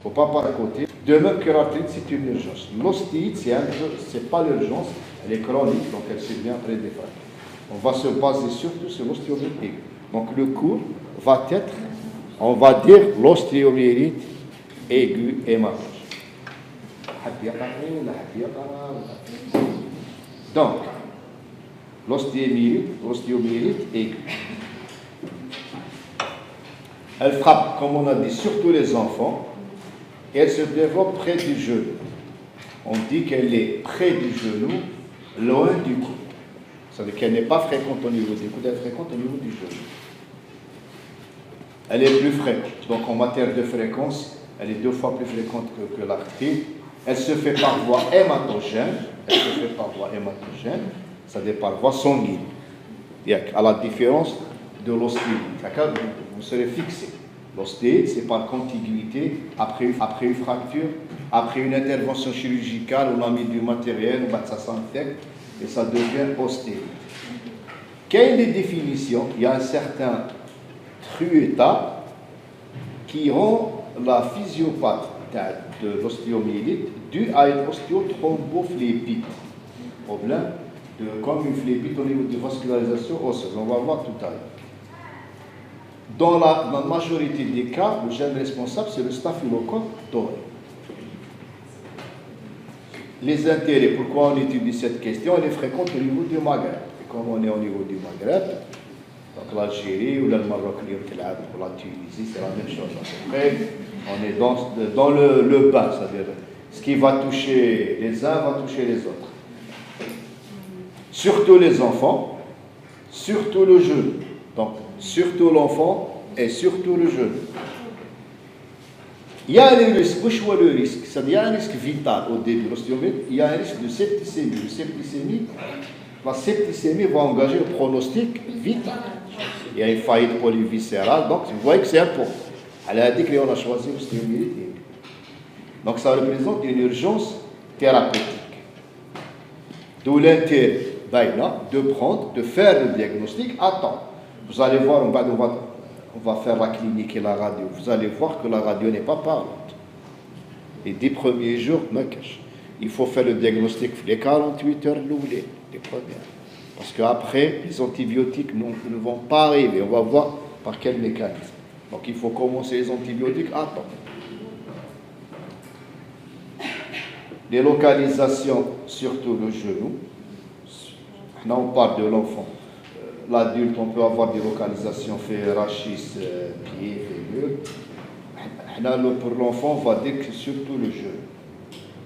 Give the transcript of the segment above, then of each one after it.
Il ne faut pas passer à côté. De même que l'arthrite, c'est une urgence. L'ostéite, ce n'est pas l'urgence, elle est chronique, donc elle survient après des fractures. On va se baser surtout sur l'ostéomyélite aiguë. Donc le cours va être, on va dire, l'ostéomyélite aiguë hématologique. Donc, l'ostéomyélite aiguë. Elle frappe, comme on a dit, surtout les enfants. Et elle se développe près du genou. On dit qu'elle est près du genou, loin du coude. C'est-à-dire qu'elle n'est pas fréquente au niveau du coude, elle est fréquente au niveau du genou. Elle est plus fréquente. Donc en matière de fréquence, elle est 2 fois plus fréquente que l'arthrite. Elle se fait par voie hématogène. C'est-à-dire par voie sanguine. À la différence de l'ostéite. D'accord? Vous serez fixé. L'ostéite, c'est par contiguïté, après une fracture, après une intervention chirurgicale, on a mis du matériel, ça s'infecte et ça devient ostéite. Quelle est les définitions? Il y a un certain truétat qui rend la physiopathie de l'ostéomyélite due à une ostéothrombophlébite. Problème comme une phlébite au niveau de vascularisation osseuse. On va voir tout à l'heure. Dans la majorité des cas, le gène responsable, c'est le staphylocoque doré. Les intérêts, pourquoi on étudie cette question? Elle est fréquente au niveau du Maghreb. Et comme on est au niveau du Maghreb, donc l'Algérie ou le Maroc, ou la Tunisie, c'est la même chose. Après, on est dans le bas, c'est-à-dire ce qui va toucher les uns va toucher les autres. Surtout les enfants, surtout le jeune. Donc, surtout l'enfant et surtout le jeune. Il y a un risque, le risque, c'est-à-dire il y a un risque vital au début de l'ostéomyélite, il y a un risque de septicémie. La septicémie va engager le pronostic vital. Il y a une faillite polyviscérale, donc vous voyez que c'est important. Elle a dit qu'on a choisi l'ostéomyélite. Donc ça représente une urgence thérapeutique. D'où l'intérêt de faire le diagnostic à temps. Vous allez voir, on va faire la clinique et la radio. Vous allez voir que la radio n'est pas parlante. Les 10 premiers jours, il faut faire le diagnostic les 48 heures les premières. Parce qu'après, les antibiotiques ne vont pas arriver. On va voir par quel mécanisme. Donc il faut commencer les antibiotiques à temps. Les localisations, surtout le genou. Là, on parle de l'enfant. L'adulte, on peut avoir des localisations fait rachis, pied, figure. Pour l'enfant, on va dire que surtout le genou.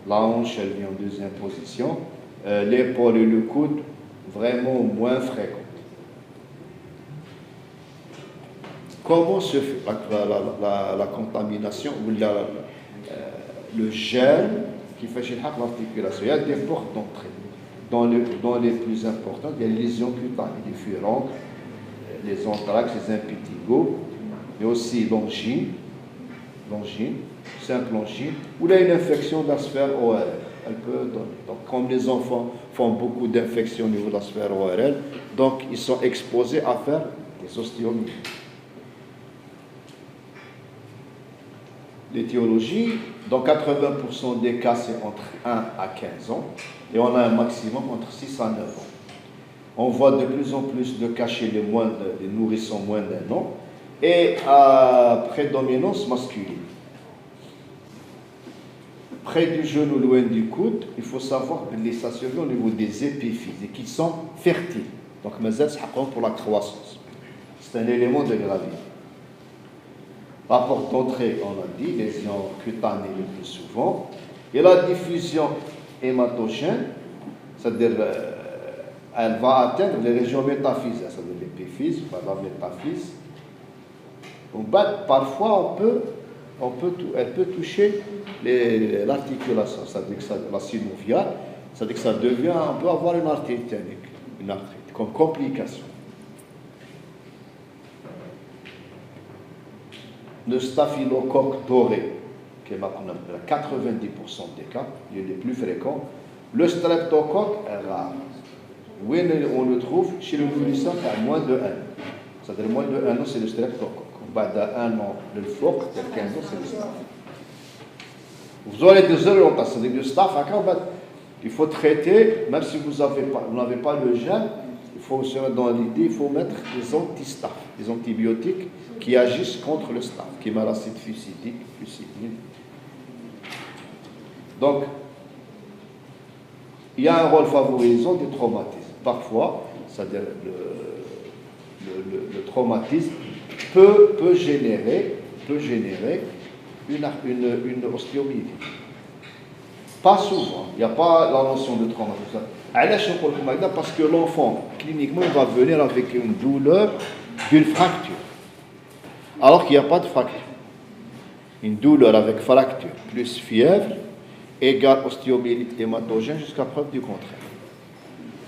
La hanche, elle vient en deuxième position. L'épaule et le coude, vraiment moins fréquentes. Comment se fait la contamination ou le gel qui fait chez l'articulation? Il y a des portes d'entrée. Dans les plus importantes, il y a les lésions cutanées, les furoncles, les anthrax, les impétigos, mais aussi l'angine, simple angine, ou là une infection de la sphère ORL. Elle peut donner. Donc, comme les enfants font beaucoup d'infections au niveau de la sphère ORL, donc ils sont exposés à faire des ostéomyélites. L'étiologie, dans 80% des cas, c'est entre 1 à 15 ans, et on a un maximum entre 6 à 9 ans. On voit de plus en plus de cas chez les nourrissons moins d'1 an, et à prédominance masculine. Près du genou, loin du coude, il faut savoir que ça se fait au niveau des épiphyses, et qui sont fertiles. Donc, c'est pour la croissance. C'est un élément de gravité. La porte d'entrée, on a dit, lésions cutanées le plus souvent. Et la diffusion hématogène, c'est-à-dire elle va atteindre les régions métaphysiques, c'est-à-dire l'épiphyse, la métaphyse. Parfois, elle peut toucher l'articulation, c'est-à-dire que la synoviale, c'est-à-dire que ça devient, on peut avoir une arthrite thénique, une arthrite, comme complication. Le staphylocoque doré, qui est maintenant 90% des cas, il est le plus fréquent. Le streptocoque est rare. Où on le trouve chez le nourrisson à moins de 1 an. C'est-à-dire moins de 1 an, c'est le streptocoque. Au bas d'1 an, le floc, 15 ans, c'est le streptocoque. Vous aurez des orientations, c'est-à-dire le staff, il faut traiter, même si vous n'avez pas le gène, il faut, dans l'idée, il faut mettre des anti-staph, des antibiotiques qui agissent contre le staph, qui est l'acide fusidique, fusidine. Donc, il y a un rôle favorisant du traumatisme. Parfois, c'est-à-dire le traumatisme peut générer une ostéomyélite. Pas souvent, il n'y a pas la notion de traumatisme. Parce que l'enfant, cliniquement, il va venir avec une douleur d'une fracture. Alors qu'il n'y a pas de fracture. Une douleur avec fracture plus fièvre égale ostéomyélite hématogène jusqu'à preuve du contraire.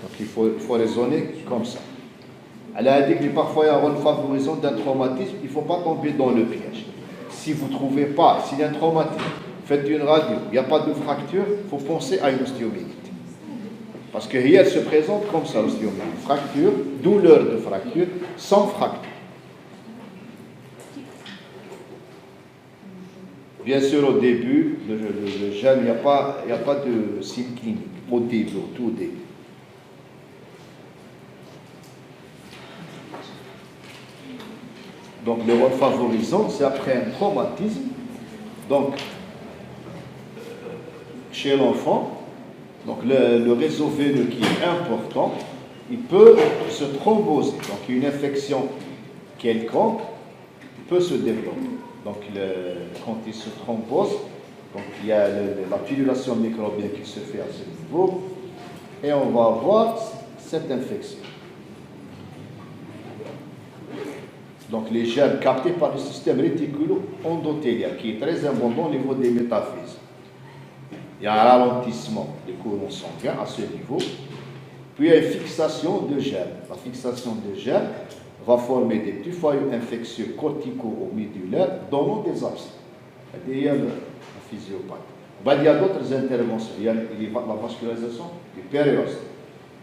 Donc il faut raisonner comme ça. Elle a dit que parfois il y a un rôle favorisant d'un traumatisme, il ne faut pas tomber dans le piège. Si vous ne trouvez pas, s'il y a un traumatisme, faites une radio, il n'y a pas de fracture, il faut penser à une ostéomyélite. Parce que elle se présente comme ça, l'ostéomyélite. Fracture, douleur de fracture, sans fracture. Bien sûr, au début, le gène, il n'y a pas de signe clinique. Au début, au tout début. Donc, le rôle favorisant, c'est après un traumatisme. Donc, chez l'enfant, donc le réseau veineux qui est important, il peut se thromboser. Donc, une infection quelconque peut se développer. Donc, quand il se thrombose, donc il y a la pullulation microbienne qui se fait à ce niveau, et on va avoir cette infection. Donc, les germes captés par le système réticulo-endothélial, qui est très abondant au niveau des métaphyses. Il y a un ralentissement des courants sanguins à ce niveau, puis il y a une fixation de germes. La fixation de germes va former des petits foyaux infectieux cortico-médulaires donnant des abcès. Il y a la physiopathie. Il y a d'autres interventions. Il y a la vascularisation du périostée.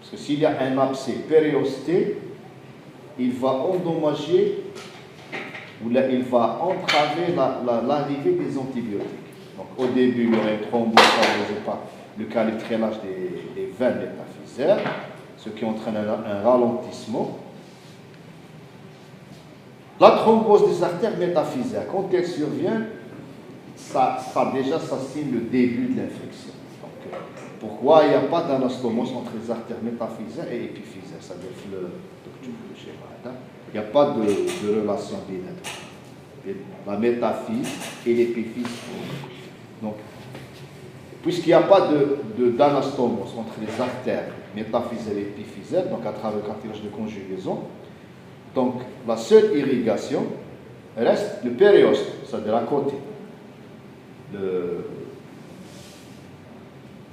Parce que s'il y a un abcès périosté, il va endommager ou là, il va entraver l'arrivée des antibiotiques. Donc, au début, il y aurait une thrombose favorisée par le calitrélage des veines métaphysaires, ce qui entraîne un ralentissement. La thrombose des artères métaphysaires, quand elle survient, ça signe le début de l'infection. Donc, pourquoi il n'y a pas d'anastomose entre les artères métaphysaires et épiphysaires? Ça veut dire il n'y a pas de relation binaire. La métaphyse et l'épiphyse. Donc, puisqu'il n'y a pas d'anastomose entre les artères métaphysaires et épiphysaires, donc à travers le cartilage de conjugaison, donc la seule irrigation reste le périoste, c'est-à-dire à côté.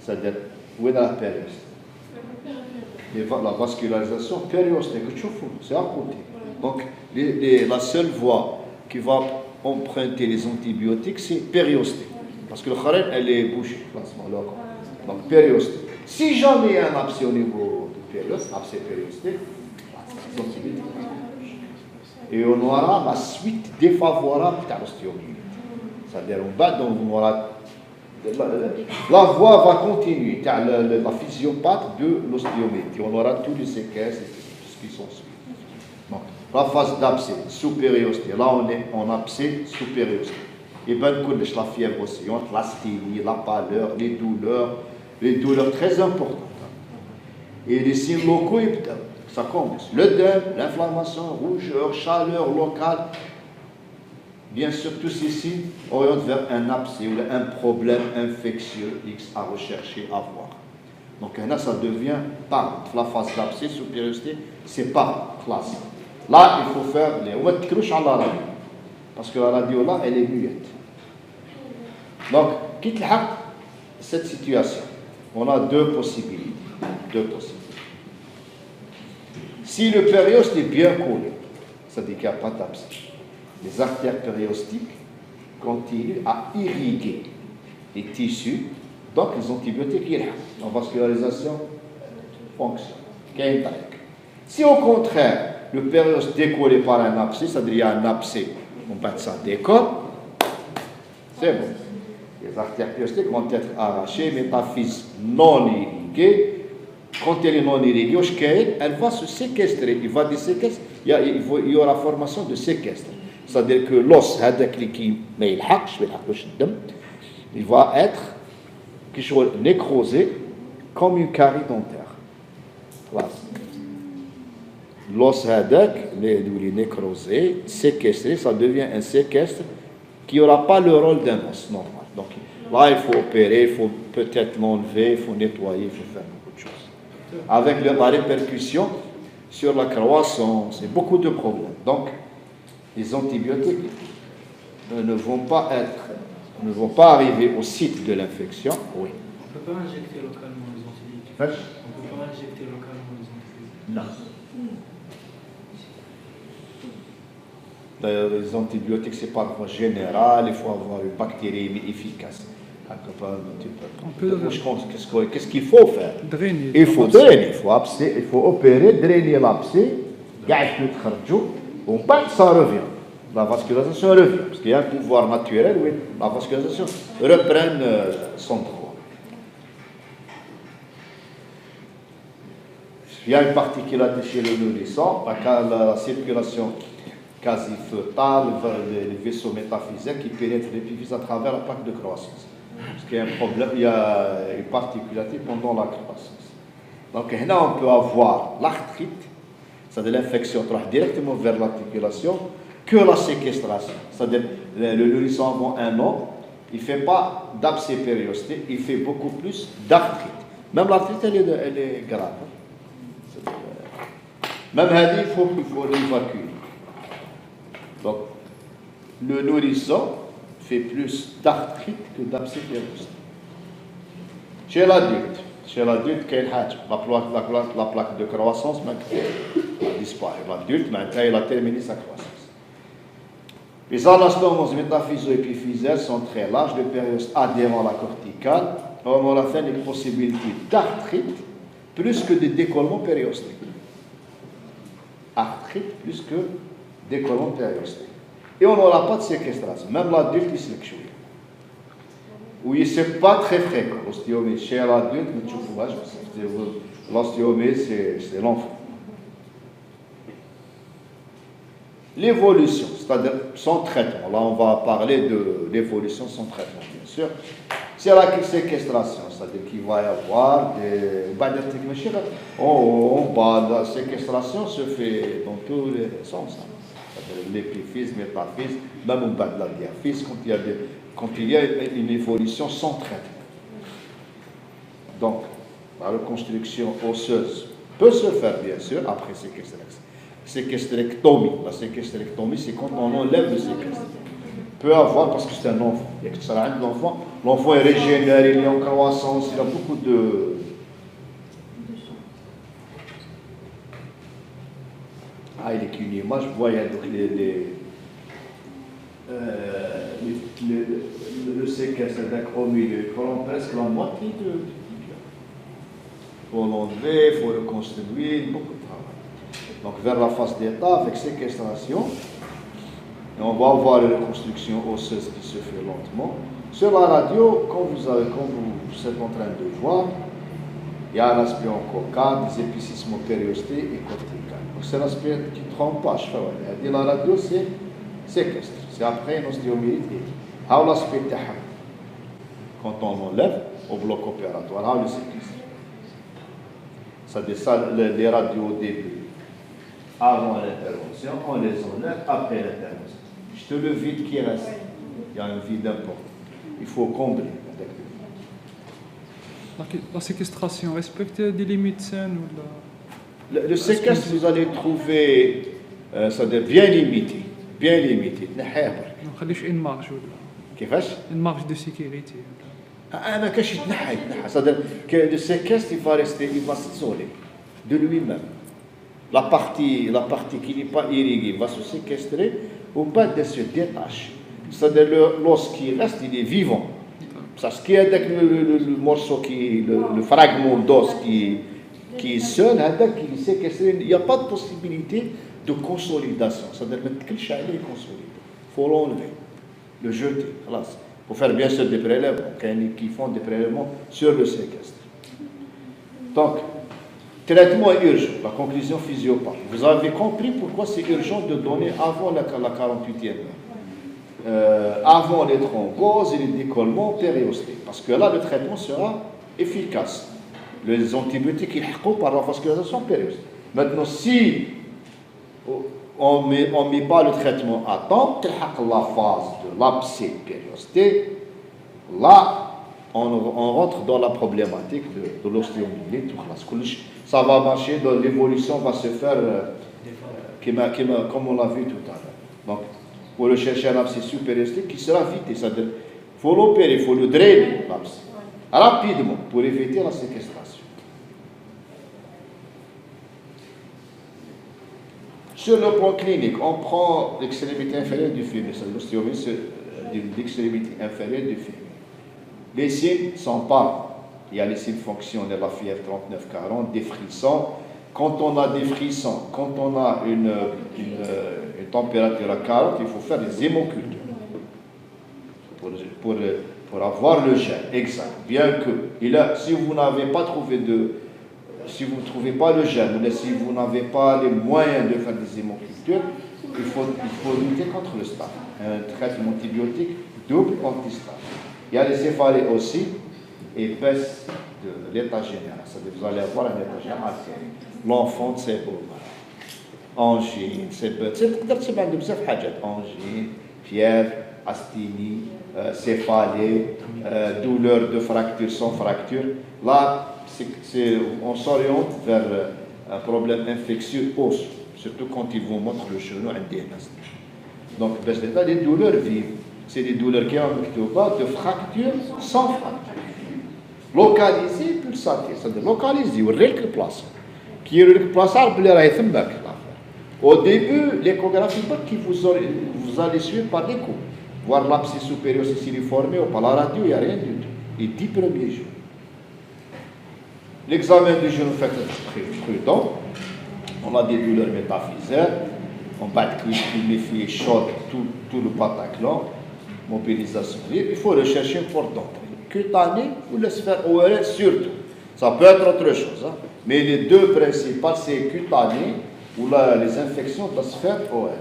C'est-à-dire, où est la périoste? La vascularisation périostée, c'est à côté. Donc, la seule voie qui va emprunter les antibiotiques, c'est périostée. Parce que le kharène, elle est bouchée, donc périostée. Si jamais il y a un abcès au niveau du périostée, abcès périosté, et on aura la suite défavorable de l'ostéomyélite. C'est-à-dire, on aura la voie va continuer, la physiopathe de l'ostéomyélite. On aura tous les séquelles et tout ce qui sont suivis. Donc, la phase d'abcès sous-périosté, là on est en abcès sous-périosté. Et bien, la fièvre oscillante, la sténie, la pâleur, les douleurs très importantes. Et les signes locaux, ça commence. L'œdème, l'inflammation, rougeur, chaleur locale. Bien sûr, tous ces signes orientent vers un abcès ou un problème infectieux X à rechercher, à voir. Donc là, ça devient par la phase d'abcès sous périosté, c'est pas classique. Là, il faut faire les. On va te à la radio. Parce que la radio là, elle est muette. Donc, quitte cette situation, on a deux possibilités. Si le périoste est bien collé, ça dit qu'il n'y a pas d'abcès. Les artères périostiques continuent à irriguer les tissus, donc les antibiotiques irriguent. La vascularisation fonctionne. Si au contraire, le périoste décollé par un abcès, c'est-à-dire qu'il y a un abcès, on bat ça décolle, c'est bon. Les artères périostées vont être arrachées, métaphyse non irriguée. Quand elle est non irriguée, elle va se séquestrer. Il va déséquestrer. Il y aura formation de séquestre. C'est-à-dire que l'os, il va être nécrosé comme une carie dentaire. Voilà. L'os est nécrosé, séquestré, ça devient un séquestre qui n'aura pas le rôle d'un os normal. Donc là, il faut opérer, il faut peut-être l'enlever, il faut nettoyer, il faut faire beaucoup de choses. Avec la répercussion sur la croissance et beaucoup de problèmes. Donc, les antibiotiques ne vont pas arriver au site de l'infection. Oui. On ne peut pas injecter localement les antibiotiques. On ne peut pas injecter localement les antibiotiques. Non. D'ailleurs, les antibiotiques, c'est pas une général, il faut avoir une bactérie efficace. Qu'est-ce qu'il faut faire? Drainer. Il faut drainer, il faut opérer, drainer l'abcès, ça revient. La vascularisation revient, parce qu'il y a un pouvoir naturel où la vascularisation reprend son droit. Il y a une particularité chez le nourrisson, la circulation quasi fœtale, les vaisseaux métaphysiques qui pénètrent l'épiphyse à travers la plaque de croissance. Parce qu'il y a un problème, il y a une particularité pendant la croissance. Donc là, on peut avoir l'arthrite, c'est-à-dire l'infection directement vers l'articulation, que la séquestration. C'est-à-dire le nourrisson avant 1 an, il ne fait pas d'abcès périosté, il fait beaucoup plus d'arthrite. Même l'arthrite, elle est grave. Même elle, il faut l'évacuer. Donc, le nourrisson fait plus d'arthrite que d'abcès périosté. Chez l'adulte, la plaque de croissance a disparu. L'adulte, maintenant, il a terminé sa croissance. Les anastomoses métaphyso-épiphysaires sont très larges, le périostome adhérent à la corticale. On aura fait une possibilité d'arthrite plus que de décollement périostique. Arthrite plus que décollement périostique. Et on n'aura pas de séquestration. Même l'adulte, il se l'exclut. Oui, ce n'est pas très fréquent. L'ostéomie chez l'adulte, l'ostéomie, c'est l'enfant. L'évolution, c'est-à-dire sans traitement. Là, on va parler de l'évolution sans traitement, bien sûr. C'est la séquestration, c'est-à-dire qu'il va y avoir des... En bas, la séquestration se fait dans tous les sens. L'épiphyse, métaphyse, même au bas de la diaphyse, quand il y a une évolution sans traitement. Donc, la reconstruction osseuse peut se faire, bien sûr, après séquestrectomie. La séquestrectomie, c'est quand on enlève le séquestre. Peut avoir, parce que c'est un enfant. Il y a que ça de l'enfant. L'enfant est régénéré, il est en croissance, il a beaucoup de... Ah, il est qu'une image, vous voyez donc le séquestre d'acromie, il prend presque la moitié de... Il faut l'enlever, il faut reconstruire, beaucoup de travail. Donc vers la phase d'état, avec séquestration, et on va avoir une reconstruction osseuse qui se fait lentement. Sur la radio, comme vous êtes en train de voir, il y a un aspect en coca, des épicismes périostés et corticales. Donc c'est l'aspect qui ne trompe pas. La radio, c'est séquestre. C'est après une ostéomyélite. L'aspect quand on l'enlève au bloc opératoire, le séquestre. C'est ça les radios au début. Avant l'intervention, on les enlève après l'intervention. Je te le vide qui reste. Il y a un vide important. Il faut combler. La séquestration respecte des limites saines ou le séquestre, vous allez trouver, ça devient bien limité. Bien limité. une marge une marge de sécurité. ما كاش يتنحى c'est-à-dire que le séquestre il va s'isoler de lui-même. La partie qui n'est pas irriguée va se séquestrer au bas de se détache. C'est-à-dire l'os qui reste, il est vivant. Parce qu'il y a le morceau le fragment d'os qui est seul, qui est séquestré, il n'y a pas de possibilité de consolidation. C'est-à-dire que le chalet est consolidé. Il faut l'enlever, le jeter. faut faire bien sûr des prélèvements, qui font des prélèvements sur le séquestre. Donc, traitement urgent, la conclusion physiopathe. Vous avez compris pourquoi c'est urgent de donner avant la 48e heure, avant les thromboses et les décollements périostés, parce que là, le traitement sera efficace. Les antibiotiques, ils font par la vascularisation périostée. Maintenant, si on ne met pas le traitement à temps, la phase de l'abcès périosté, là, on rentre dans la problématique de l'ostéomyélite. Ça va marcher, l'évolution va se faire comme on l'a vu tout à l'heure. Donc, pour le chercher un abcès périosté qui sera vite, c'est-à-dire il faut l'opérer, il faut le drainer, l'abcès, rapidement, pour éviter la séquestration. Sur le plan clinique, on prend l'extrémité inférieure du fémur, c'est l'ostéomyélite de l'extrémité inférieure du fémur. Les signes sont pas. Il y a les signes fonctionnels, la fièvre 39-40, des frissons. Quand on a des frissons, quand on a une température à 40, il faut faire des hémocultures pour avoir le gène exact. Bien que, si vous n'avez pas trouvé si vous ne trouvez pas le gène, ou si vous n'avez pas les moyens de faire des hémocultures, il faut lutter contre le staph. Un traitement antibiotique double anti-staph. Il y a les céphalées aussi, épaisses de l'état général. C'est-à-dire vous allez avoir un état général artériel. L'enfant de ses beaux angine, angine, fièvre, asthénie, céphalée, douleur de fracture sans fracture. Là, on s'oriente vers un problème infectieux osseux, surtout quand ils vous montrent le genou indénasté. Donc, les douleurs vives. C'est des douleurs qui ont pas de fracture sans fracture. Localisées, pulsatées. C'est-à-dire localisées, ou le place. Qui est le place, au début, l'échographie, vous allez suivre par l'écho. Voir l'abcès supérieur siciliformé ou par la radio, il n'y a rien du tout. Les 10 premiers jours. L'examen du genou fait très prudent. On a des douleurs métaphysaires. On bat de clinifier chaud tout le Bataclan. Mobilisation libre, il faut rechercher une porte d'entrée. Cutanée ou la sphère ORL surtout. Ça peut être autre chose. Hein. Mais les deux principales, c'est cutanée ou les infections de la sphère ORL.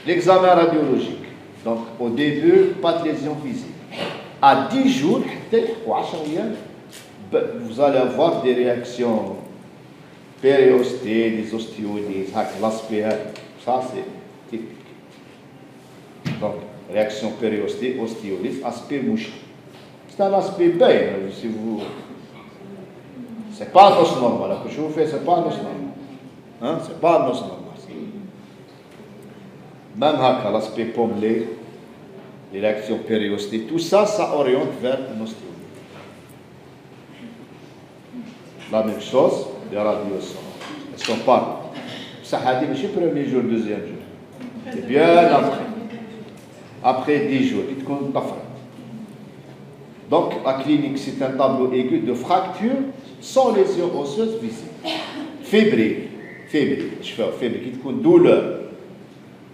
L'examen radiologique. Donc, au début, pas de lésion physique. À 10 jours, vous allez avoir des réactions périostées, des ostéolyses, l'aspect, ça c'est typique. Donc, réaction périostée, ostéolyse, aspect mouche. C'est un aspect bien, si vous... C'est pas un os normal, ce que je vous fais, c'est pas un os normal. Hein? C'est pas un os normal. Même l'aspect pommelé, les réactions périostées, tout ça, ça oriente vers une ostéolyse. La même chose, les radios elles sont pas... Ça a dit, mais je suis premier jour, deuxième jour. C'est bien après. Après 10 jours, il compte la fracture. Donc, la clinique, c'est un tableau aigu de fracture sans lésion osseuse visible. Fébrile, je fais fébrile, qui compte douleur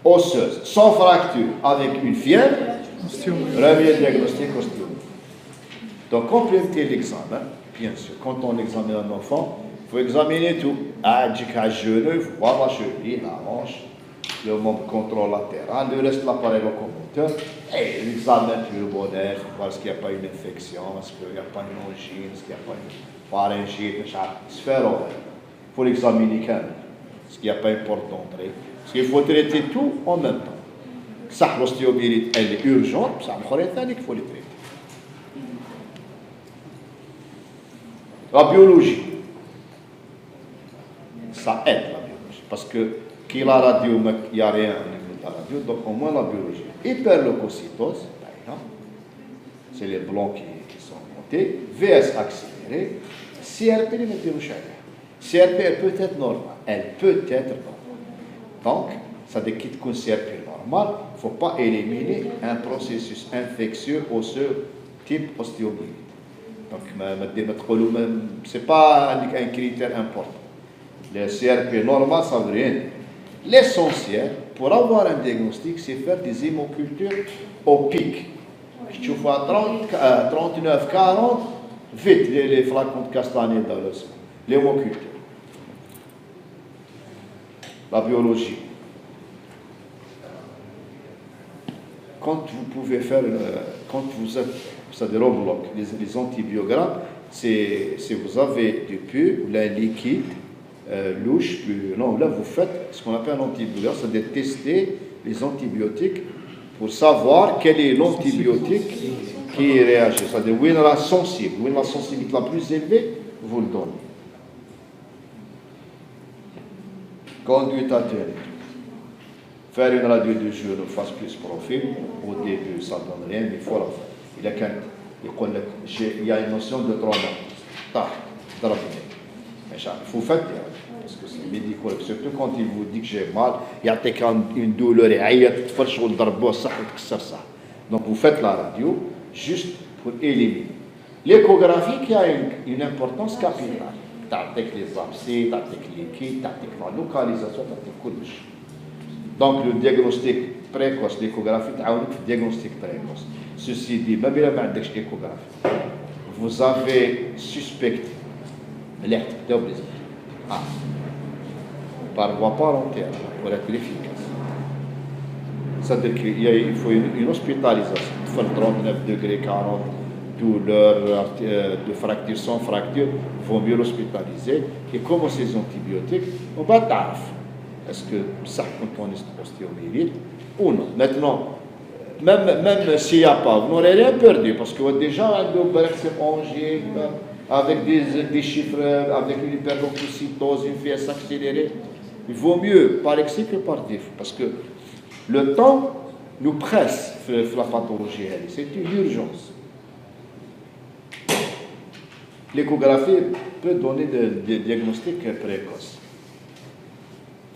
osseuse, sans fracture, avec une fièvre, premier diagnostic ostéomyélite. Donc, compléter l'examen, bien sûr. Quand on examine un enfant, il faut examiner tout. À genou, il faut voir la cheville, la hanche, le membre contrôle latéral, le reste de l'appareil locomoteur, et l'examen pulmonaire, il faut voir est-ce qu'il n'y a pas une infection, est-ce qu'il n'y a pas une angine, est-ce qu'il n'y a pas une pharyngite, sphère orale. Il faut l'examiner quand même, est-ce qu'il n'y a pas une porte d'entrée, parce qu'il faut traiter tout en même temps. Ça, l'ostéomyélite, elle est urgente, ça, il faut les traiter. La biologie, ça aide la biologie, parce que qui la radio, il n'y a rien au niveau de la radio, donc au moins la biologie. Hyperleucocytose, par exemple, c'est les blancs qui sont montés, VS accéléré, CRP, CRP, elle peut être normale, elle peut être normale. Donc, ça veut dire qu'une CRP normale, il ne faut pas éliminer un processus infectieux osseux type ostéomyélite. Donc, ce n'est pas un critère important. Le CRP normal, ça veut rien dire. L'essentiel, pour avoir un diagnostic, c'est faire des hémocultures au pic. Tu vois 39, 40, vite les flacons de castagne dans le sang. L'hémoculture. La biologie. Quand vous pouvez faire, quand vous êtes, c'est-à-dire au bloc, les antibiogrammes, c'est vous avez du pus, un liquide, louche, non, là vous faites ce qu'on appelle un antibiogramme, c'est-à-dire tester les antibiotiques pour savoir quel est l'antibiotique qui réagit. C'est-à-dire où est la sensible, où est la sensibilité la plus élevée, vous le donnez. Conduite à tenir. Faire une radio de genou face plus profil, au début ça ne donne rien, mais il faut la faire. Il y a une notion de trauma. Il faut faire, parce que c'est médical, surtout quand il vous dit que j'ai mal, il y a une douleur, donc vous faites la radio juste pour éliminer. L'échographie qui a une importance capitale. Tactique les abcès, tactique liquide, tactique la localisation, tactique couche. Donc le diagnostic précoce, l'échographie, c'est un diagnostic précoce. Ceci dit, même si échographie, vous avez suspecté l'alerte par voie parentale pour être efficace. C'est-à-dire qu'il faut une hospitalisation. Il faut 39 degrés, 40 douleurs de fracture sans fracture, il vaut mieux l'hospitaliser. Et comme ces antibiotiques, on va t'arrêter. Est-ce que ça quand on est ostéomyélite ou non? Maintenant, même s'il n'y a pas, vous n'aurez rien perdu parce que déjà, avec des chiffres, avec une hyperleucocytose, une fesse accélérée, il vaut mieux par excès que par défaut parce que le temps nous presse sur la pathologie. C'est une urgence. L'échographie peut donner des diagnostics précoces.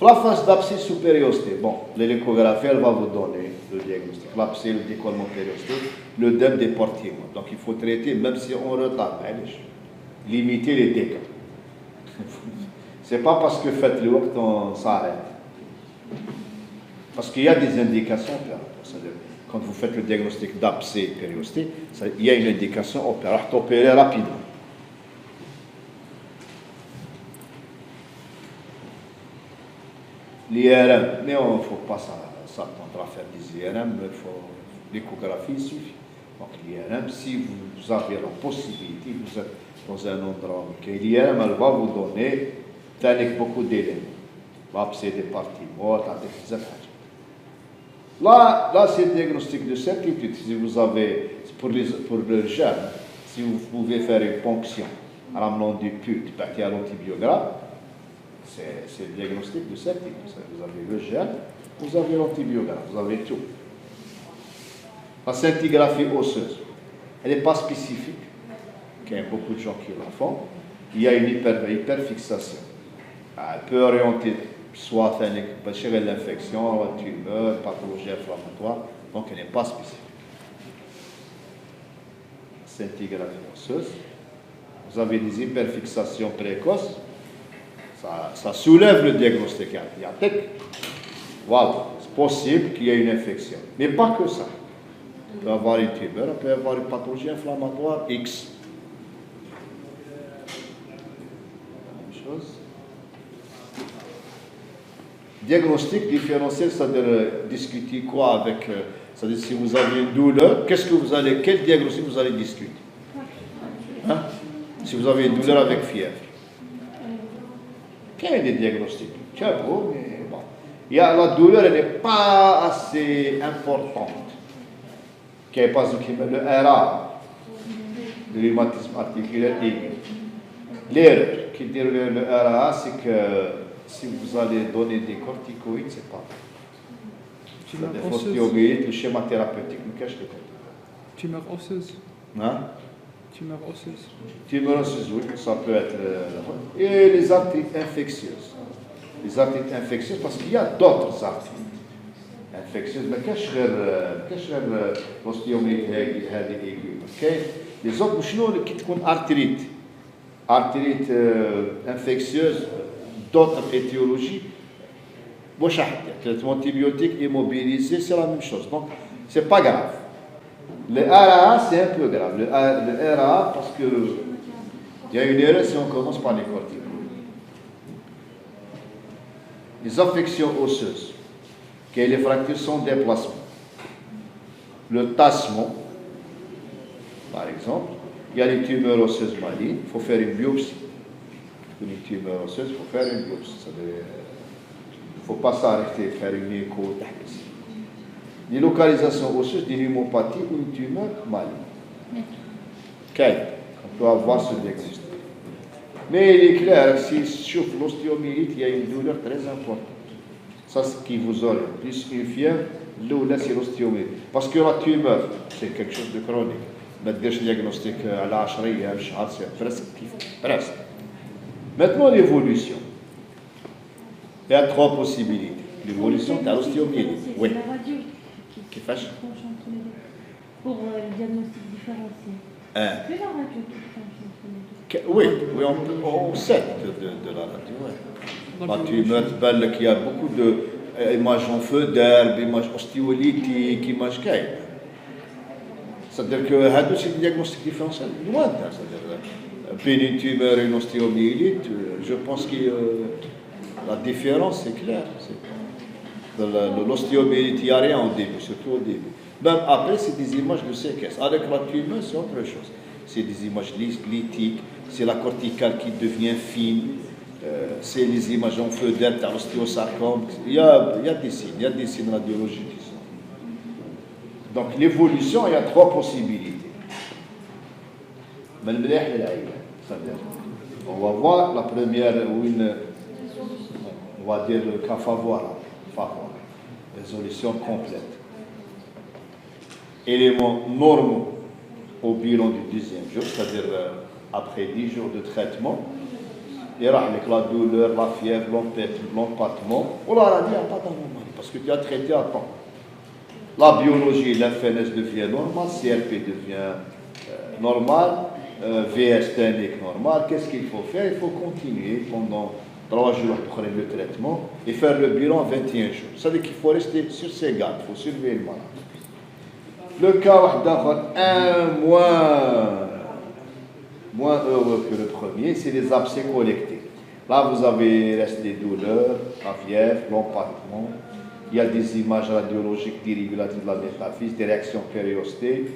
La phase d'abcès supériorité, bon, l'échographie, elle va vous donner le diagnostic. L'abcès, le décollement périostique, le dème des portiers. Donc il faut traiter, même si on retarde, limiter les dégâts. C'est pas parce que faites le work qu'on s'arrête. Parce qu'il y a des indications opératoires. Quand vous faites le diagnostic d'abcès périostique, il y a une indication opératoire, opérer rapidement. L'IRM, mais il ne faut pas s'attendre à faire des IRM, l'échographie suffit. Donc l'IRM, si vous avez la possibilité, vous êtes dans un endroit où l'IRM, elle va vous donner avec beaucoup d'éléments. L'abcès des parties mortes, avec des affaires. Là c'est le diagnostic de certitude. Si vous avez, pour le germe, si vous pouvez faire une ponction en ramenant du pus, à l'antibiogramme, c'est le diagnostic de certitude. Vous avez le germe, vous avez l'antibiogramme, vous avez tout. La scintigraphie osseuse, elle n'est pas spécifique. Il y a beaucoup de gens qui la font. Il y a une hyperfixation. Elle peut orienter soit l'infection, la tumeur, pathologie inflammatoire, donc elle n'est pas spécifique. Scintigraphie osseuse, vous avez des hyperfixations précoces. Ça soulève le diagnostic. Il y a voilà, c'est possible qu'il y ait une infection. Mais pas que ça. Il peut y avoir une tumeur, il peut y avoir une pathologie inflammatoire X. La même chose. Diagnostic différentiel, c'est-à-dire discuter quoi avec. C'est-à-dire si vous avez une douleur, quel diagnostic vous allez discuter? Hein? Si vous avez une douleur avec fièvre. Il y a des diagnostics. Mais bon. La douleur, elle n'est pas assez importante. Qui est pas le RA, le rhumatisme articulaire aigu. L'erreur qui dit le RA, c'est que si vous allez donner des corticoïdes, c'est pas vrai. Le schéma thérapeutique nous cache les corticoïdes. Tumeur osseuse. Hein? Tumeur osseuse. Tumeur osseuse, oui, ça peut être. Et les arthrites infectieuses. Les arthrites infectieuses, parce qu'il y a d'autres arthrites infectieuses, mais qu'est-ce que l'ostéomyélite aiguë? Les autres, qui sont arthrite infectieuse, d'autres étiologies, traitement antibiotique immobilisé, c'est la même chose. Donc, c'est pas grave. Le RAA, c'est un peu grave. Le RAA, parce que il y a une erreur si on commence par les corticoïdes. Les affections osseuses, qui est les fractures sans déplacement. Le tassement, par exemple, il y a les tumeurs osseuses malignes, il faut faire une biopsie. Pour les tumeurs osseuses, il faut faire une biopsie. Il ne faut pas s'arrêter, faire une écho. Les localisations osseuses d'une hémopathie ou une tumeur maligne. On peut avoir ce diagnostic. Mais il est clair, si sur l'ostéomyélite, il y a une douleur très importante. Ça, c'est ce qui vous oriente. Plus une fièvre, là, c'est l'ostéomyélite. Parce que la tumeur, c'est quelque chose de chronique. ما تديرش diagnostic على 10 ايام شهر c'est presque. Maintenant l'évolution. Il y a trois possibilités. L'évolution de l'ostéomyélite. Oui. C'est la radio qui كيفاش؟ pour le diagnostic différencié. C'est la radio qui change entre les deux. Oui, on sait de la radio. Ouais. La tumeur تبان لك il y a beaucoup d'images en feu d'herbe, images ostéolytiques, images كاين. C'est-à-dire que c'est un diagnostic différentiel lointain. C'est-à-dire une tumeur et une ostéomyélite, je pense que la différence est claire. L'ostéomyélite, il n'y a rien au début, surtout au début. Même après, c'est des images de séquestre. Avec la tumeur, c'est autre chose. C'est des images lithiques, c'est la corticale qui devient fine, c'est les images en feu d'herbe, l'ostéosarcome. Il y a des signes radiologiques. Donc l'évolution, il y a trois possibilités. On va voir la première, on va dire le cas favorable, résolution complète. Éléments normaux au bilan du 10e jour, c'est-à-dire après 10 jours de traitement, il y aura la douleur, la fièvre, l'empattement, ou la radie, il n'y a pas d'anormalité, parce que tu as traité à temps. La biologie, l'FNS devient normale, CRP devient normal, VS technique normal. Qu'est-ce qu'il faut faire? Il faut continuer pendant 3 jours après le traitement et faire le bilan 21 jours. C'est-à-dire qu'il faut rester sur ses gardes, il faut surveiller le malade. Le cas moins heureux que le premier, c'est les abcès collectés. Là, vous avez resté des douleurs, la fièvre, l'empattement. Il y a des images radiologiques d'irrégularité de la métaphyse, des réactions périostées.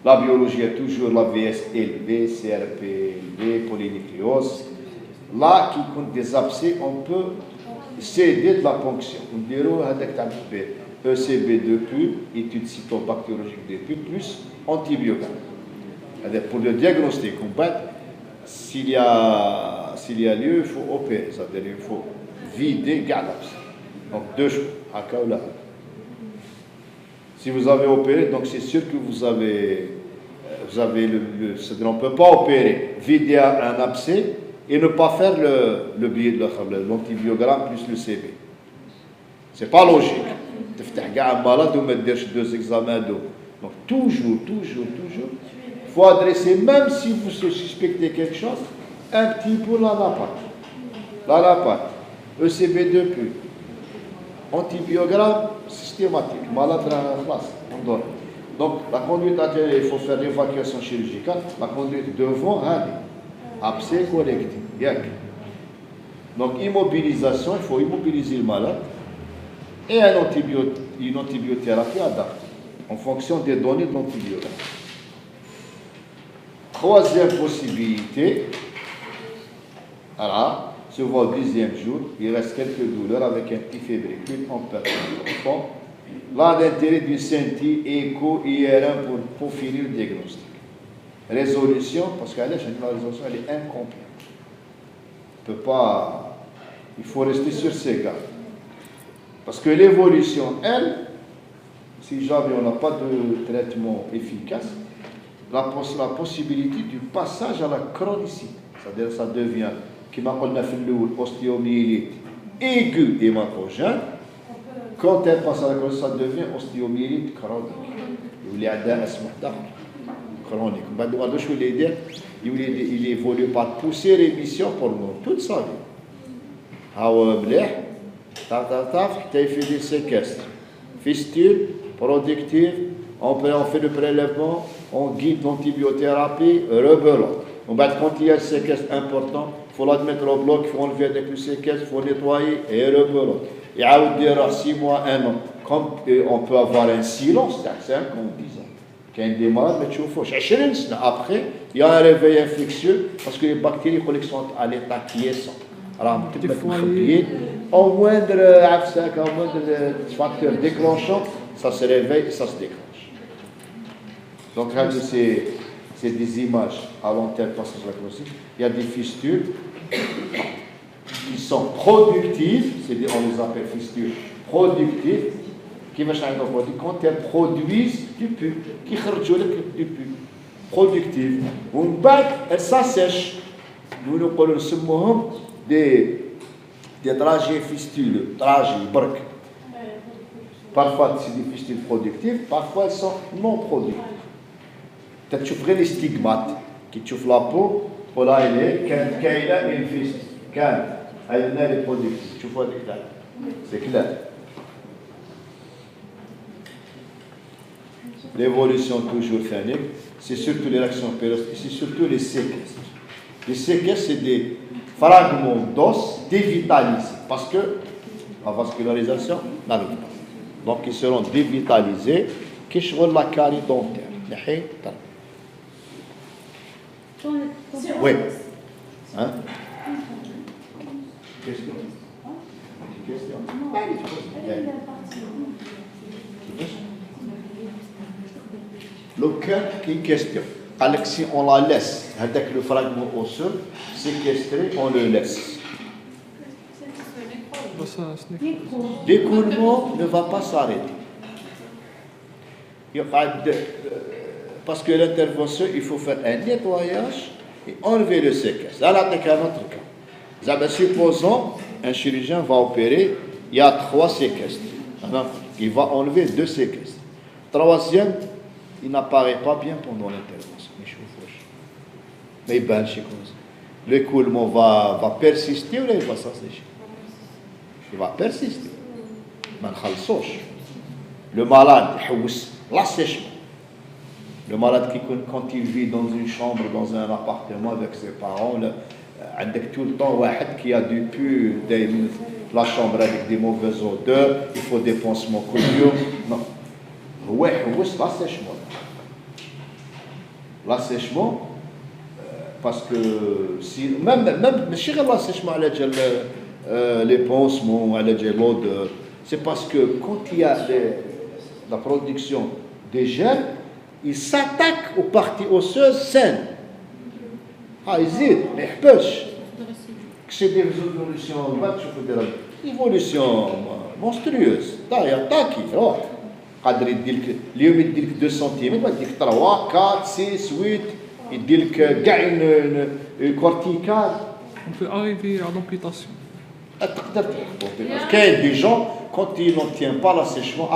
La biologie est toujours la VS élevée, CRP élevé, polynucléose. Là, qui compte des abcès, on peut céder de la ponction. On dirait ECB2+, étude cytobactériologique des pus, plus antibiotiques. Pour le diagnostic, s'il y a lieu, il faut opérer, c'est-à-dire il faut vider l'abcès. Donc 2 jours, à Kaoula. Si vous avez opéré, donc c'est sûr que vous avez c'est-à-dire on ne peut pas opérer, vider un abcès et ne pas faire le billet de l'antibiogramme plus le CB. C'est pas logique. Tu as un malade ou mettre 2 examens d'eau. Donc toujours, il faut adresser, même si vous suspectez quelque chose, un petit peu l'anapathe, ECB2+. Antibiogramme systématique, malade en classe, on donne. Donc la conduite artérielle, il faut faire l'évacuation chirurgicale, la conduite devant, abcès collecté. Donc immobilisation, il faut immobiliser le malade et une antibiothérapie adaptée en fonction des données de l'antibiogramme. Troisième possibilité, alors, se voit au 10e jour, il reste quelques douleurs avec un petit fébricule en perte de l'enfant. Là, l'intérêt du CNT, écho, IRM pour finir le diagnostic. Résolution, parce que la résolution, elle est incomplète. Il faut rester sur ses gardes. Parce que l'évolution, elle, si jamais on n'a pas de traitement efficace, la possibilité du passage à la chronicité, c'est-à-dire ça devient, comme on a fait l'ostéomyélite aiguë hématogène, quand elle passe à la chronicité, ça devient ostéomyélite chronique. Il y a des chronique. Il évolue par poussée rémission pour nous toute sa vie. Il fait des séquestres. Fistule, productive, on fait le prélèvement, on guide l'antibiothérapie, rebelote. Quand il y a un séquestre important, il faut l'admettre au bloc, il faut enlever avec le séquestre, il faut nettoyer et rebelote. Et à vous dire 6 mois, 1 an. Comme on peut avoir un silence, c'est comme 10 ans. Quand il démarre, mais tu vois, 20 ans après, il y a un réveil infectieux parce que les bactéries sont à l'état quiescent. Alors, au moindre facteur déclenchant, ça se réveille et ça se déclenche. Donc, c'est des images à long terme passage lacrosique. Il y a des fistules qui sont productives, on les appelle fistules productives, quand elles produisent du pus, qui sortent du pus, productives. Elles s'assèchent. Nous appelons des trajets fistules, trajets, briques. Parfois, c'est des fistules productives, parfois, elles sont non productives. Tu vois les stigmates qui touchent la peau, voilà, il est, quand il a une fistule, quand elle est productive, tu vois, c'est clair. L'évolution toujours phénique, c'est surtout les réactions périostatiques, c'est surtout les séquestres. Les séquestres, c'est des fragments d'os dévitalisés, parce que la vascularisation n'arrive pas. Donc, ils seront dévitalisés, qui sont la carie dentaire. Oui. Hein? Question? Le cœur qui est une question. Alors si on la laisse, avec le fragment osseux, séquestré, on le laisse. L'écoulement ne va pas s'arrêter. Parce que l'intervention, il faut faire un nettoyage et enlever le séquestre. Là, c'est un autre cas. Supposons un chirurgien va opérer, il y a 3 séquestres. Il va enlever 2 séquestres. Troisième, il n'apparaît pas bien pendant l'intervention. Mais l'écoulement va persister ou il va s'assécher? Il va persister. Le malade, l'assèchement. Le malade quand il vit dans une chambre, dans un appartement avec ses parents, avec tout le temps qui a du pu, la chambre avec des mauvaises odeurs, il faut des pansements connus. Non. L'assèchement. L'assèchement, parce que si, même l'assèchement, les pansements, l'odeur, c'est parce que quand il y a la production des germes, il s'attaque aux parties osseuses saines. C'est des évolutions monstrueuses. Il attaque. Il y a 2 cm, 3, 4, 6, 8, il y a une corticale. On peut arriver à l'amputation. Parce qu'il y a des gens, quand ils n'obtiennent pas l'assèchement,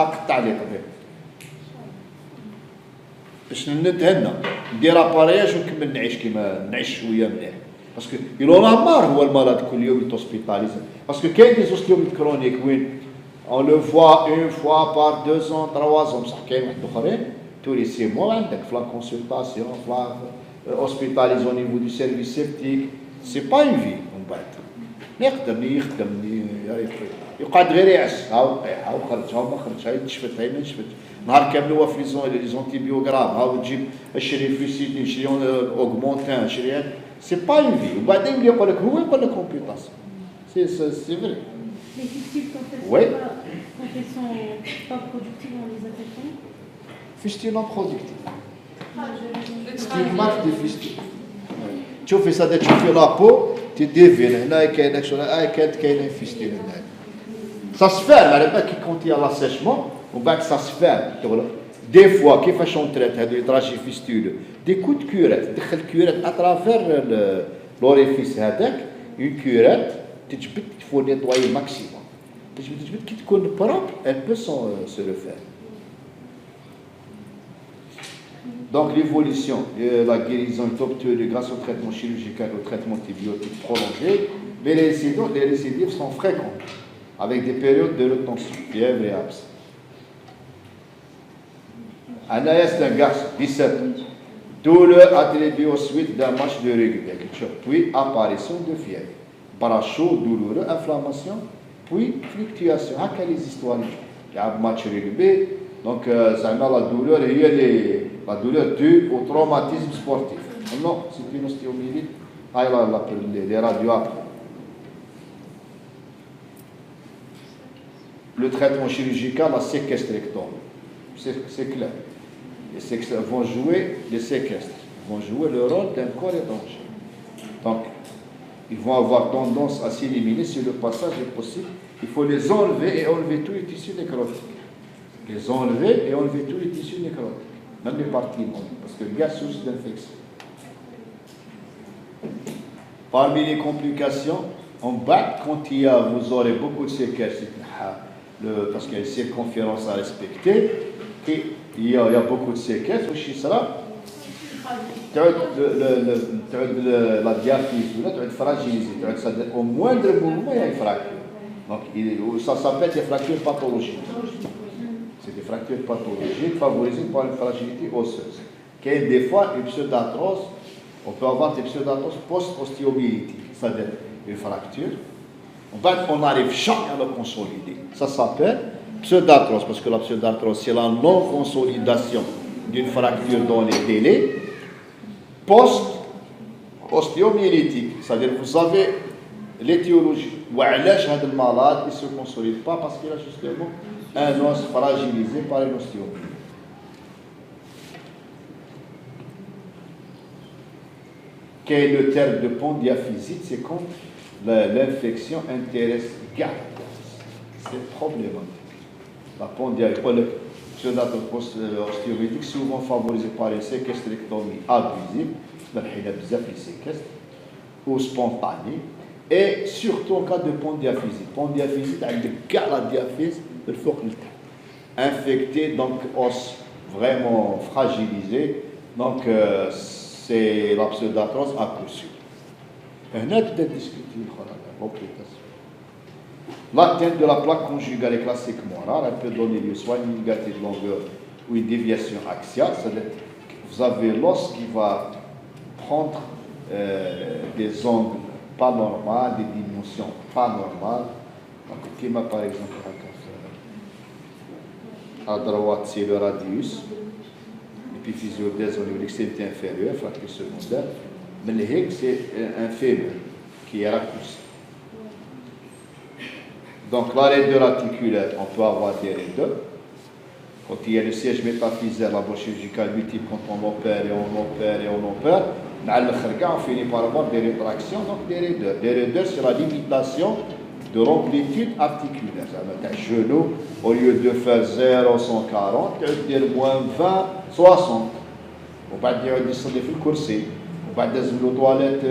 باش نتهنى ندير ابارياج ونكمل نعيش كيما نعيش شويه مليح باسكو يلو مار هو المرض كل يوم يتوسبيتاليزي باسكو كاين دي زوستيوميت كرونيك وين اون لو فوا اون فوا بار 2 ans 3 ans بصح كاين واحد اخرين تولي سي مو عندك في لا كونسلطاسيون في لا اوسبيتاليز او نيفو دو سيرفيس سيبتيك سي با اون في من بعد يقدر يخدم يقعد غير يعس هاو خرج هاو ما خرج هاي تشفت هاي ما تشفت نهار كامل هو في لي زونتيبيوغرام هاو تجيب الشري فيسيتين شري اوغمونتان شري هذا سي با اون في وبعدين اللي يقول لك هو يقول لك كومبيتاسيون سي فري Les fistules, quand Oui. elles sont pas productives, on les appelle comment? Fistule non productive. Stigmate de fistule. تشوفي صدق تشوفي لابو تديفين هنا كاين شغل كاين فيستول هنا ça se ferme على بالك كي كونتي على سيشمون ومن بعد ça se ferme دي فوا كيفاش اونتريت هذو يطراجي فيستول دي كوت كورات تدخل كورات اترافير لوريفيس هذاك اون كورات تجبد فو نيطواي ماكسيموم تجبد كي تكون بروب elle peut se refaire. Donc l'évolution, la guérison est obtenue grâce au traitement chirurgical, au traitement antibiotique prolongé, mais les récidives sont fréquentes. avec des périodes de retention, fièvre et absence. Anaïs est un garçon, 17 ans. Douleur attribuée aux suites d'un match de rugby, puis apparition de fièvre. Bras chaud, douloureux, inflammation, puis fluctuation. Quelles les histoires? Il y a un match rugby, donc ça met la douleur, et la douleur due au traumatisme sportif. Non, c'est une ostéomyélite. Ah, là, les radios après. Le traitement chirurgical, la séquestrectomie. C'est clair. Les séquestres vont jouer les séquestres, vont jouer le rôle d'un corps étranger. Donc, ils vont avoir tendance à s'éliminer si le passage est possible. Il faut les enlever et enlever tous les tissus nécrotiques. Les enlever et enlever tous les tissus nécrotiques, même les parties molles, parce que le gars souffre d'infection. Parmi les complications, en bas, quand vous aurez beaucoup de séquestres, parce qu'il y a une circonférence à respecter, il y a beaucoup de séquestres, il sera la diaphyse, tu vas être fragilisé, au moindre mouvement, il y a une fracture. Donc, ça s'appelle des fractures pathologiques. C'est des fractures pathologiques favorisées par une fragilité osseuse. Des fois, une pseudarthrose, on peut avoir des pseudarthroses post-ostéomyélitiques, c'est-à-dire une fracture. On n'arrive jamais à la consolider. Ça s'appelle pseudarthrose, parce que la pseudarthrose, c'est la non-consolidation d'une fracture dans les délais post-ostéomyélitique. C'est-à-dire, vous avez l'étiologie. Le malade, il ne se consolide pas parce qu'il a justement un os fragilisé par une ostéomyélite. Quel est le terme de pondiaphysite? C'est quand l'infection intéresse garde. C'est problématique. La pondiaphysite, le pseudarthrose post-ostéomyélitique, souvent favorisé par une séquestrectomie abusive, ou spontanée, et surtout en cas de pondiaphysite. Pondiaphysite avec la diaphyse de l'organe. Infecté, donc os vraiment fragilisé, donc c'est la pseudarthrose à coup sûr. On a peut-être discuté la complication. L'atteinte de la plaque conjugale est classiquement rare. Elle peut donner lieu soit à une négative de longueur ou une déviation axiale. C'est-à-dire que vous avez l'os qui va prendre des angles pas normaux, des dimensions pas normales. Donc, qui m'a par exemple à droite, c'est le radius, l'épiphysiothèse au niveau de l'extrémité inférieure, fracture secondaire. Mais le hic, c'est un fémur qui est raccourci. Donc, la raideur articulaire, on peut avoir des raideurs. Quand il y a le siège métaphysaire, la bouche chirurgicale multiple, quand on opère et on opère et on opère, on finit par avoir des rétractions, donc des raideurs. Les raideurs, c'est la limitation de l'amplitude articulaire. Un genou, au lieu de faire 0, 140, tu vas dire moins 20, 60. On va dire des fils coursés. On va dire des toilettes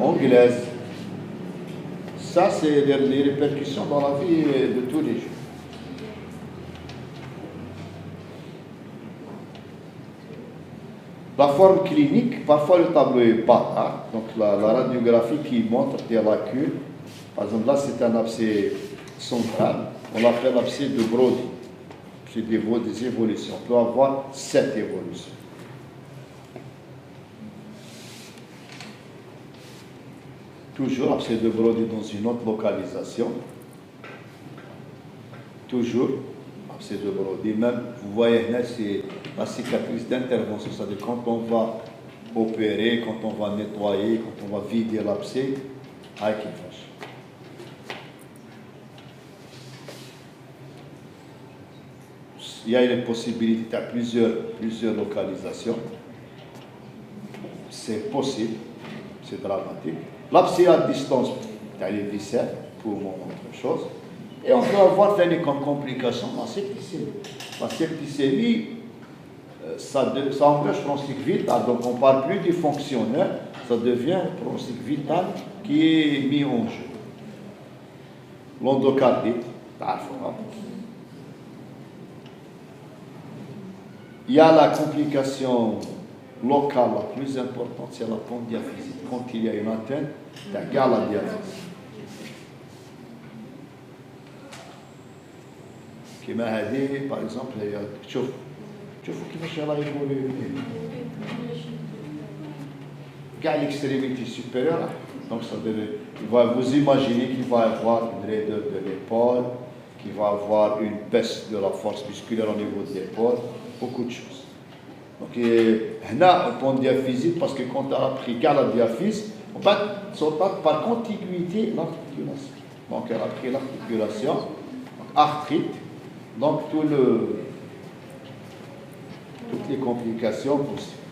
anglaises. Ça, c'est les répercussions dans la vie de tous les jours. La forme clinique, parfois le tableau est bâtard, donc la radiographie qui montre des lacunes. Par exemple, là, c'est un abcès central, on l'appelle abcès de Brody. C'est des évolutions. On peut avoir 7 évolutions. Toujours abcès de Brody dans une autre localisation. Toujours abcès de Brody. Même, vous voyez, là, c'est la cicatrice d'intervention. C'est-à-dire quand on va opérer, quand on va nettoyer, quand on va vider l'abcès, avec une fâche. Il y a une possibilité à plusieurs localisations. C'est possible, c'est dramatique. L'abcès à distance, il y a les viscères, pour autre chose. Et on peut avoir fait comme complication la septicémie. La septicémie, ça engage pronostic vital, donc on ne parle plus du fonctionnaire, ça devient un pronostic vital qui est mis en jeu. L'endocardite, il y a la complication locale la plus importante, c'est la pondiaphysite. Quand il y a une atteinte, il y a la diaphyse. كما هذه باغ اكزومبل هي شوفوا كيفاش راه يقولوا كاع l'extrémité supérieure. Donc ça devait, vous imaginez qu'il va avoir une raideur de l'épaule, qu'il va avoir une baisse de la force musculaire au niveau de l'épaule, beaucoup de choses. Donc là, on prend diaphysique parce que quand on a appris qu'à la diaphyse, on va sauter par contiguïté l'articulation. Donc elle a pris l'articulation, arthrite, donc toutes les complications possibles.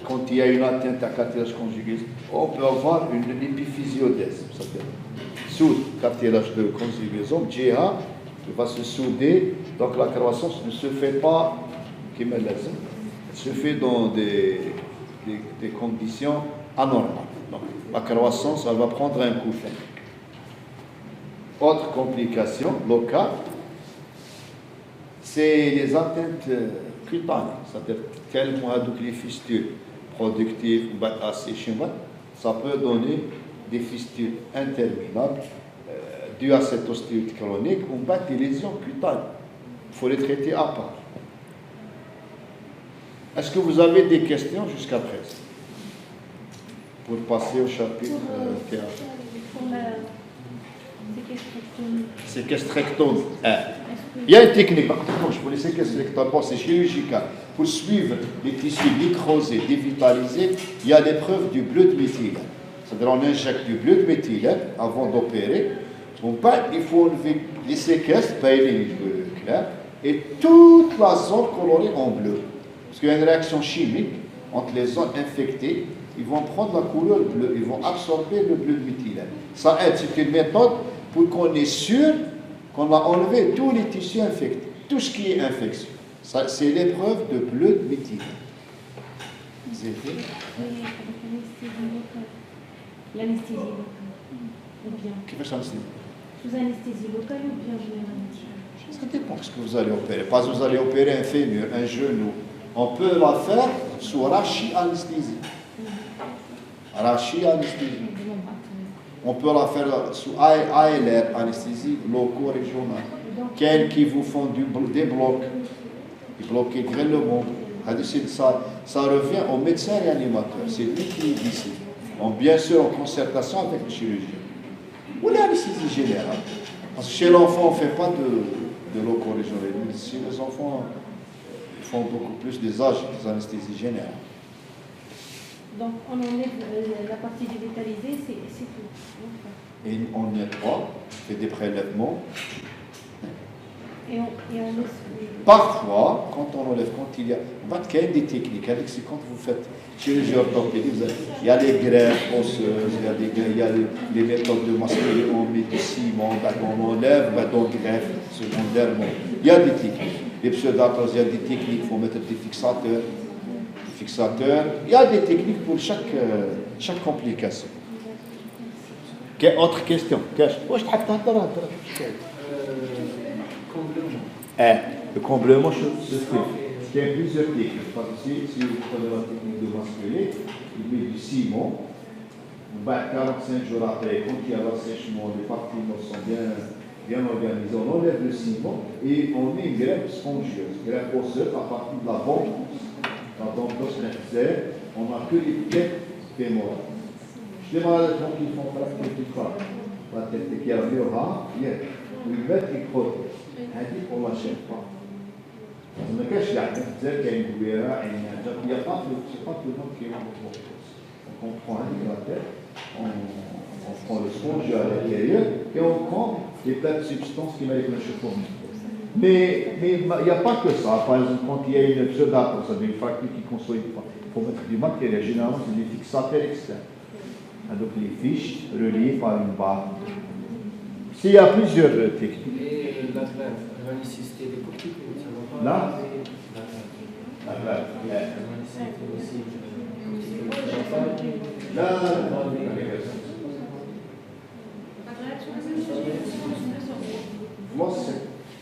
Quand il y a une atteinte à cartilage conjugué, on peut avoir une épiphysiodèse. C'est-à-dire, soude, cartilage de conjugaison, GA, il va se souder, donc la croissance ne se fait pas, elle se fait dans des conditions anormales. Donc, la croissance, elle va prendre un coup fin. Autre complication locale, c'est les atteintes cutanées, c'est-à-dire tellement donc les fistules productives ou assez chimiques, ça peut donner des fistules interminables dues à cette ostéite chronique ou des lésions cutanées. Il faut les traiter à part. Est-ce que vous avez des questions jusqu'à présent? Pour passer au chapitre théâtre. Séquestrectome 1. Il y a une technique, pour les séquestrectomes, c'est chirurgical. Pour suivre les tissus nécrosés, dévitalisés, il y a l'épreuve du bleu de méthylène. C'est-à-dire on injecte du bleu de méthylène avant d'opérer. Il faut enlever les séquestres, et toute la zone colorée en bleu. Parce qu'il y a une réaction chimique entre les zones infectées, ils vont prendre la couleur bleue, ils vont absorber le bleu de méthylène. Ça aide, c'est une méthode pour qu'on est sûr qu'on a enlevé tous les tissus infectés, tout ce qui est infection. C'est l'épreuve de bleu de méthylène. C'est fait. L'anesthésie locale. Qu'est-ce que ça veut dire? Sous anesthésie locale ou bien générale? Ça dépend de ce que vous allez opérer. Pas que vous allez opérer un fémur, un genou. On peut la faire sous rachi-anesthésie. Rachi-anesthésie. On peut la faire sous ALR, anesthésie loco-régionale. Quels qui vous font des blocs, ils bloquent grêlement. Ça revient au médecin réanimateur. C'est lui qui décide. Bien sûr en concertation avec le chirurgien. Ou l'anesthésie générale. Parce que chez l'enfant, on ne fait pas de loco-régionale. Chez les enfants, ils font beaucoup plus des âges des anesthésies générales. Donc on enlève la partie dévitalisée, c'est tout. Et on nettoie, on fait des prélèvements. Et on laisse... Parfois, quand on enlève, quand il y a des techniques, c'est quand vous faites chirurgie orthopédique, il y a les greffes osseuses, il y a les méthodes de masculer, on met du ciment, on enlève, on greffe secondairement. Il y a des techniques. Les pseudarthroses, il y a des techniques, il faut mettre des fixateurs. Il y a des techniques pour chaque complication. Quelle autre question? Le comblement se fait. Il y a plusieurs techniques. Si vous prenez la technique de masculer, il met du ciment. 45 jours après, quand il y a l'assèchement, les parties sont bien organisées, on enlève le ciment et on met une greffe spongieuse, greffe osseuse à partir de la bombe. La bombe d'osseuse, on n'a que les têtes fémorales. Je demande à gens qui font pratiquer ça. La tête qui a vu, ils mettent les protèges. On ne l'achète pas. On ne cache pas qu'il y a une gouverna, il n'y a pas tout le monde qui est en propose. Donc on prend la tête, on prend le sponge à l'intérieur et on prend les tas de substances qui mettent le cheveu. Mais il n'y a pas que ça. Par exemple, quand il y a une pseudate, ça veut dire une facture qui conçoit, il faut mettre du matériel. Généralement, c'est des fixateurs externes. Donc les fiches reliées par une barre. S'il y a plusieurs techniques. Et la greffe, elle va nécessiter des corticoïdes, ça va pas. Là, La greffe, elle va nécessiter aussi des corticoïdes. Moi,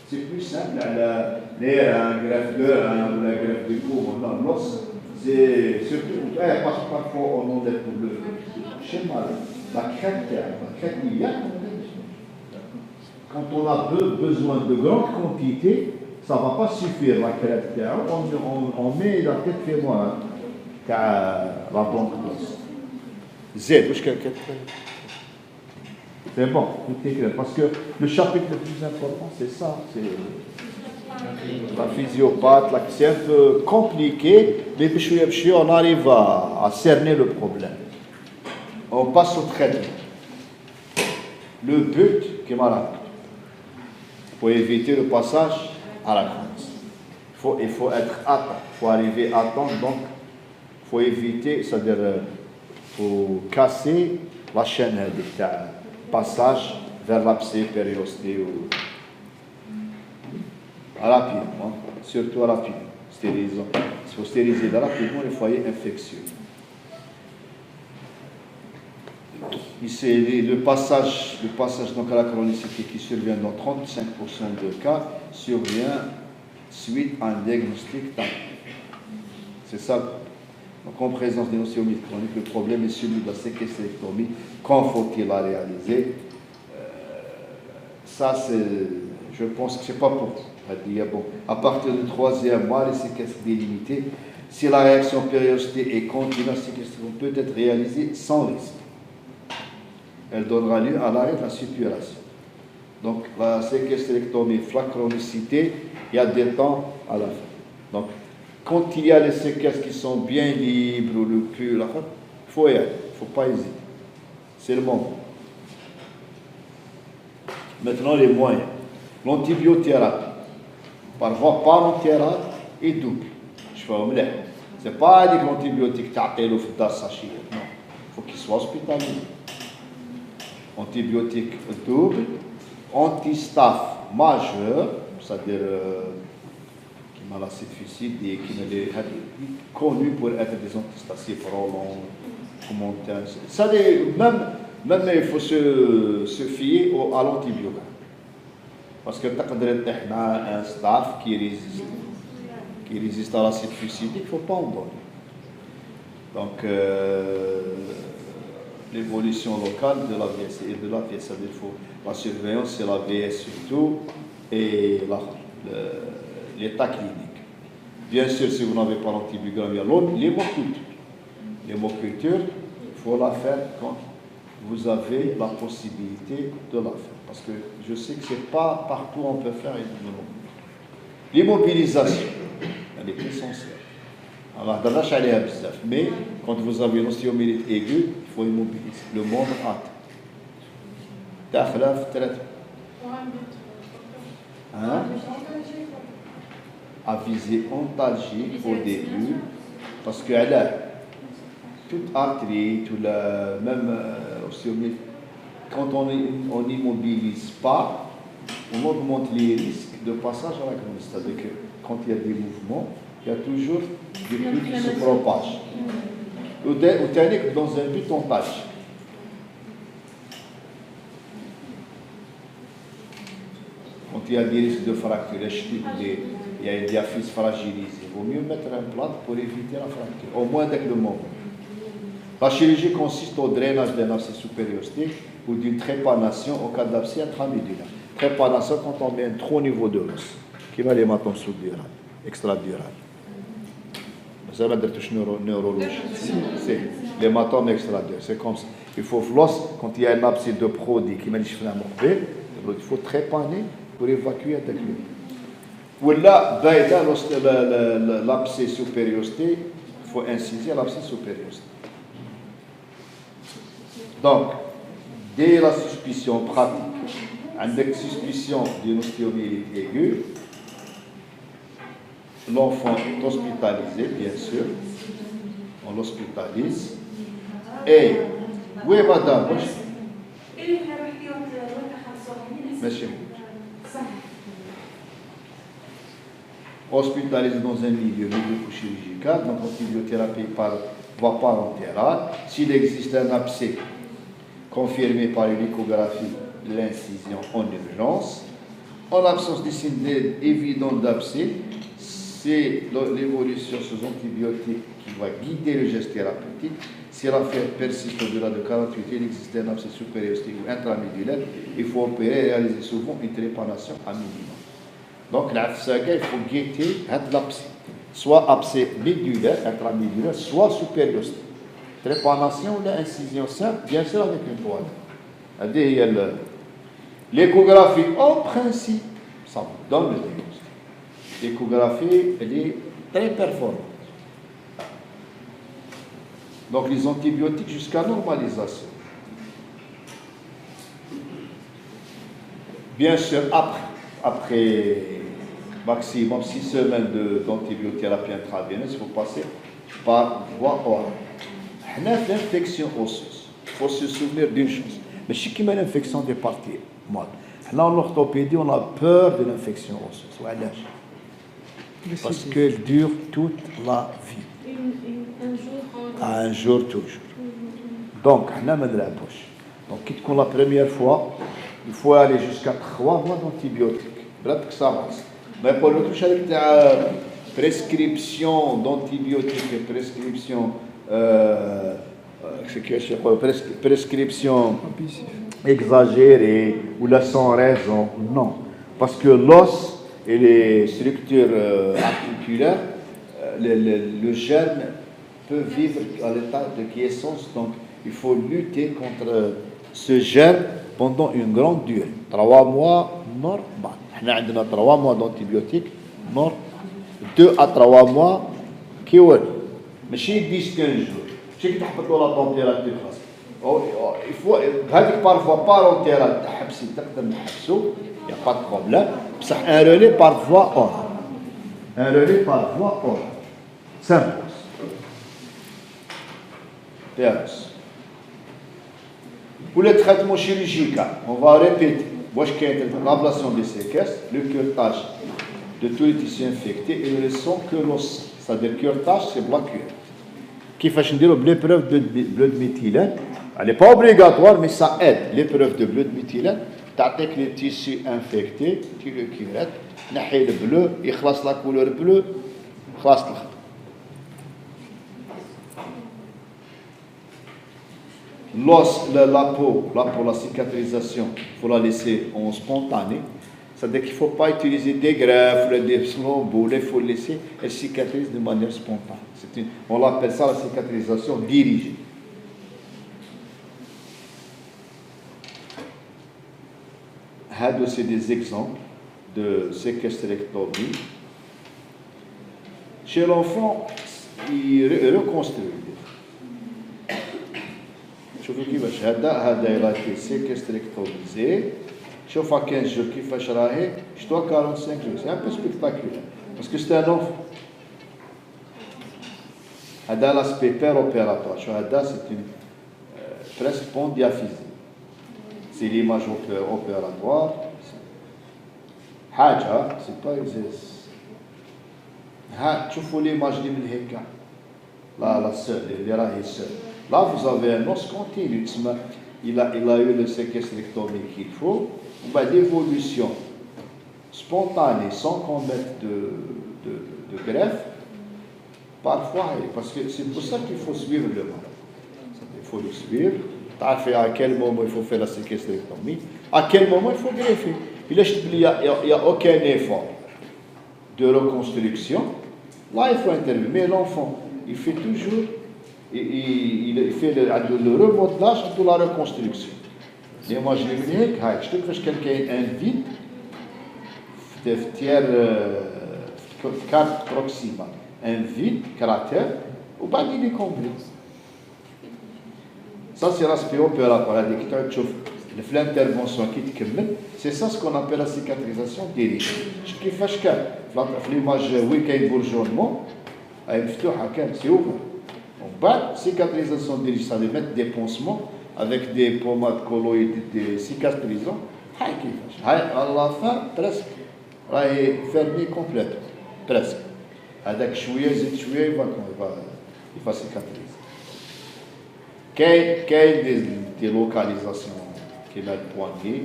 c'est plus simple. La greffe de rein ou la greffe de cou, l'os, C'est surtout, parce que parfois on enlève le schéma, la crête, il y a. Quand on a besoin de grandes quantités, ça ne va pas suffire la crête. On met la tête chez moi, la banque douce. Z, c'est bon, tout est clair. Parce que le chapitre le plus important, c'est ça. C'est la physiopathe, c'est un peu compliqué, mais on arrive à cerner le problème. On passe au traitement. Le but, qui est malade, pour éviter le passage à la crainte. Il faut être à temps, il faut arriver à temps, donc il faut éviter, c'est-à-dire il faut casser la chaîne de passage vers l'abcès périosté ou rapidement, surtout rapidement, stérilisant. Il faut stériliser rapidement les foyers infectieux. Ici, le passage donc à la chronicité qui survient dans 35% de cas survient suite à un diagnostic tardif. C'est ça. Donc, en présence d'une ostéomyélite chronique, le problème est celui de la séquestrectomie. Quand faut-il la réaliser? Ça, je pense que ce n'est pas pour vous. Bon, à partir du 3e mois, les séquestres délimités, si la réaction périostée est continue, la séquestration peut être réalisée sans risque. Elle donnera lieu à l'arrêt de la suppuration. Donc, la séquestrectomie, la chronicité, il y a des temps à la fin. Donc, quand il y a les séquestres qui sont bien libres, ou le cul, il faut y aller, il ne faut pas hésiter. C'est le moment. Maintenant, les moyens. L'antibiothérapie, par voie parentérale et double. Je fais un mlèche. Ce n'est pas dire que l'antibiotique t'appelle au foutage sachet. Non, il faut qu'il soit hospitalisé. Antibiotique double, anti-staph majeur, c'est-à-dire qui m'a la suicide et qui est connu pour être des antistaties prolongues, commentaires. Ça, même il faut se fier à l'antibiotique. Parce que tu as un staph qui résiste à l'acide fucidique, il ne faut pas en donner. Donc, l'évolution locale de la VS et de la VS, il faut la surveillance, c'est la VS surtout, et l'état clinique. Bien sûr, si vous n'avez pas l'antibiogramme, il y a l'hémoculture. L'hémoculture, il faut la faire quand vous avez la possibilité de la faire. Parce que je sais que ce n'est pas partout on peut faire l'immobilisation. Elle est essentielle. Alors, mais quand vous avez une ostéomyélite aiguë, il faut immobiliser. Le monde hâte. Hein? À viser ontalgique au début, parce qu'elle a toute arthrite, même ostéomyélite. Quand on n'immobilise pas, on augmente les risques de passage à la chronique. C'est-à-dire que quand il y a des mouvements, il y a toujours des flux qui se propagent. Ou technique dans un but on tâche. Quand il y a des risques de fracture, il y a un diaphyse fragilisé, il vaut mieux mettre un plat pour éviter la fracture, au moins dès le moment. La chirurgie consiste au drainage d'un abcès supériosté ou d'une trépanation au cas d'abcès intramédullaire. Trépanation quand on met un trop niveau de l'os, qui va l'hématome sous-dural, extradural. Vous savez, neurologie. C'est l'hématome extradural, c'est comme ça. Il faut l'os, quand il y a un abcès de produit qui m'a dit il faut trépaner pour évacuer avec lui. Ou là, l'abcès supériosté, il faut inciser l'abcès supériosté. Donc, dès la suspicion pratique, avec suspicion d'une ostéomyélite aiguë, l'enfant est hospitalisé, bien sûr, on l'hospitalise, et, oui madame, monsieur, hospitalisé dans un milieu médico-chirurgical, donc antibiothérapie par voie parentérale, s'il existe un abcès confirmé par une échographie de l'incision en urgence. En l'absence de signes évidents d'abcès, c'est l'évolution sous antibiotiques qui va guider le geste thérapeutique. Si l'affaire persiste au-delà de 48 heures, il existe un abcès supérieur ou intramédullaire, il faut opérer et réaliser souvent une trépanation à minimum. Donc, il faut guetter l'abcès, soit abcès médulaire, intramédullaire, soit supérieur. Trépanation ou l'incision simple, bien sûr avec une toile. L'échographie, en principe, ça donne le diagnostic. L'échographie, elle est très performante. Donc les antibiotiques jusqu'à normalisation. Bien sûr, après maximum 6 semaines d'antibiothérapie intraveineuse, il faut passer par voie orale. On a l'infection osseuse. Il faut se souvenir d'une chose. Mais c'est qui met l'infection des parties molles. Là, en orthopédie, on a peur de l'infection osseuse. Parce qu'elle dure toute la vie. Un jour, toujours. Donc, on a de la bouche. Donc, quitte qu'on la première fois, il faut aller jusqu'à 3 mois d'antibiotiques. Bref, que ça avance. Mais pour le toucher avec la prescription d'antibiotiques et prescription exagérée ou la sans raison, non. Parce que l'os et les structures articulaires, le germe peut vivre à l'état de quiescence, donc il faut lutter contre ce germe pendant une grande durée. 3 mois, normal. On a 3 mois d'antibiotiques, normal. 2 à 3 mois, qui est mais chez 10-15 jours. Je sais que tu as la température. Il faut, parfois, pas l'antérale, il n'y a pas de problème. Un relais par voie orale. Un relais par voie orale. Simple. Pour le traitement chirurgical, on va répéter. L'ablation des séquestres, le curetage de tous les tissus infectés et le sang que l'os. C'est-à-dire curetage, c'est la cure. Qui fait l'épreuve de bleu de méthylène. Elle n'est pas obligatoire, mais ça aide. L'épreuve de bleu de méthylène, tu attaques les tissus infectés, tu le curettes, tu le bleu, il classe la couleur bleue, classe la. L'os, la peau, la cicatrisation, il faut la laisser en spontané. C'est-à-dire qu'il ne faut pas utiliser des greffes, des slomboles, il faut laisser, elle cicatrise de manière spontanée. On appelle ça la cicatrisation dirigée. C'est des exemples de séquestrectomie. Chez l'enfant, il reconstruit. شوفوا كيفاش هذا إلا كي séquestrectomisé. شوف à 15 jours كيفاش راهي. Je dois 45 jours. C'est un peu spectaculaire. Parce que c'est un enfant. هذا l'aspect péropératoire. هذا c'est une presque pondiaphysie. C'est l'image opératoire. حاجة c'est pas exercice. ها تشوفوا l'image اللي من هيك. La seule, اللي راهي seule. Là, vous avez un os continu. Il a eu le séquestrectomie qu'il faut. L'évolution spontanée, sans qu'on mette de greffe, parfois, parce que c'est pour ça qu'il faut suivre le malade. Il faut le suivre. À quel moment il faut faire la séquestrectomie, à quel moment il faut greffer. Il n'y a aucun effort de reconstruction. Là, il faut intervenir. Mais l'enfant, il fait toujours. Il fait le remodelage de la reconstruction. L'image lumineuse, je te fais quelqu'un invite de faire carte proximale, invite, cratère, ou pas il est complet. Ça, c'est l'aspect opératoire. L'intervention qui te commande, c'est ça ce qu'on appelle la cicatrisation dirigée. Qui fait que l'image week-end bourgeonnement, c'est ouvert. Cicatrisation dirigée, ça veut mettre des pansements avec des pommades colloïdes, des cicatrisants. À la fin, presque, est fermé complètement. Presque. Avec chouïa, il va cicatriser. Quelle des localisations qui a le poignet?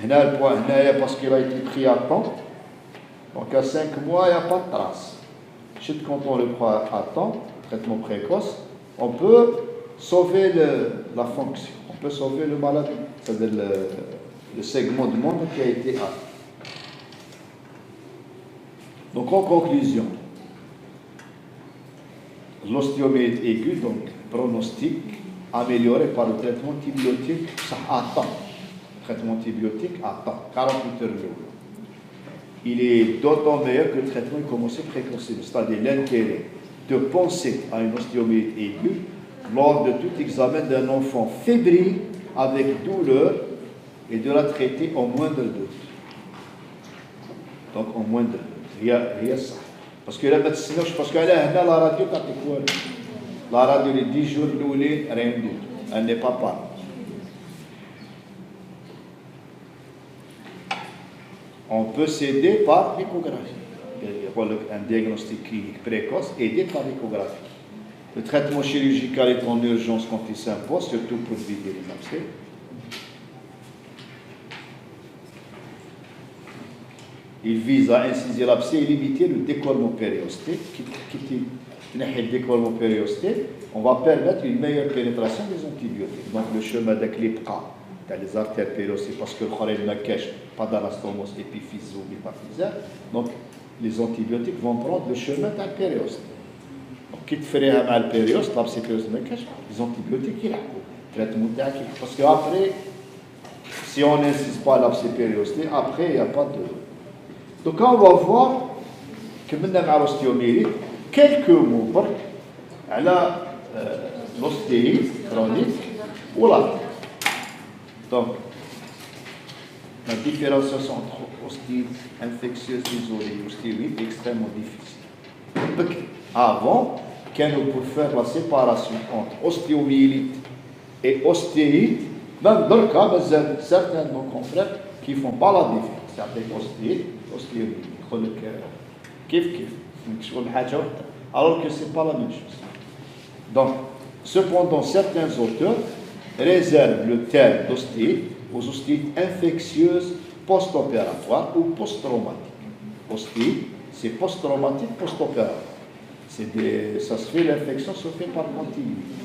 Il y a le poignet parce qu'il a été pris à temps. Donc à 5 mois, il n'y a pas de trace. Quand on le prend à temps, traitement précoce, on peut sauver la fonction, on peut sauver le malade, c'est-à-dire le segment du membre qui a été atteint. Donc en conclusion, l'ostéomyélite aiguë, donc pronostic amélioré par le traitement antibiotique à temps. Traitement antibiotique à temps, 48 heures. Il est d'autant meilleur que le traitement est commencé précocement, c'est-à-dire l'intérêt de penser à une ostéomyélite aiguë lors de tout examen d'un enfant fébrile avec douleur et de la traiter en moindre doute. Donc en moindre doute. Il y a ça. Parce que là, parce que là, la radio, la radio, les 10 jours, rien du tout. Elle n'est pas parlée. On peut s'aider par l'échographie. Un diagnostic clinique précoce aidé par l'échographie. Le traitement chirurgical est en urgence quand il s'impose, surtout pour vider les abcès. Il vise à inciser l'abcès et limiter le décollement périosté. Le décollement périosté, on va permettre une meilleure pénétration des antibiotiques. Donc le chemin d'Aklipka, dans les artères périostées, parce que le khalil ne cache pas d'anastomose épiphyse ou épiphysaire. Donc les antibiotiques vont prendre le chemin d'un périoste. Donc qui te ferait un le périoste, l'abcès périoste ne cache, les antibiotiques ils traitement parce qu'après, si on n'insiste pas à l'abcès périosté, après il n'y a pas de. Donc on va voir que maintenant à l'ostéomyélite, quelques mots à l'ostéite chronique ou la. Donc, la différenciation entre ostéite infectieuse isolée et ostéoïde est extrêmement difficile. Avant, quand on peut faire la séparation entre ostéomyélite et ostéite, même dans le cas, certains de nos confrères qui ne font pas la différence. C'est-à-dire ostéite, ostéomyélite. Alors que ce n'est pas la même chose. Donc, cependant, certains auteurs réservent le terme d'ostéite aux ostéites infectieuses post-opératoires ou post-traumatiques. Ostéite, c'est post-traumatique, post-opératoire. Ça se fait, l'infection se fait par continuité.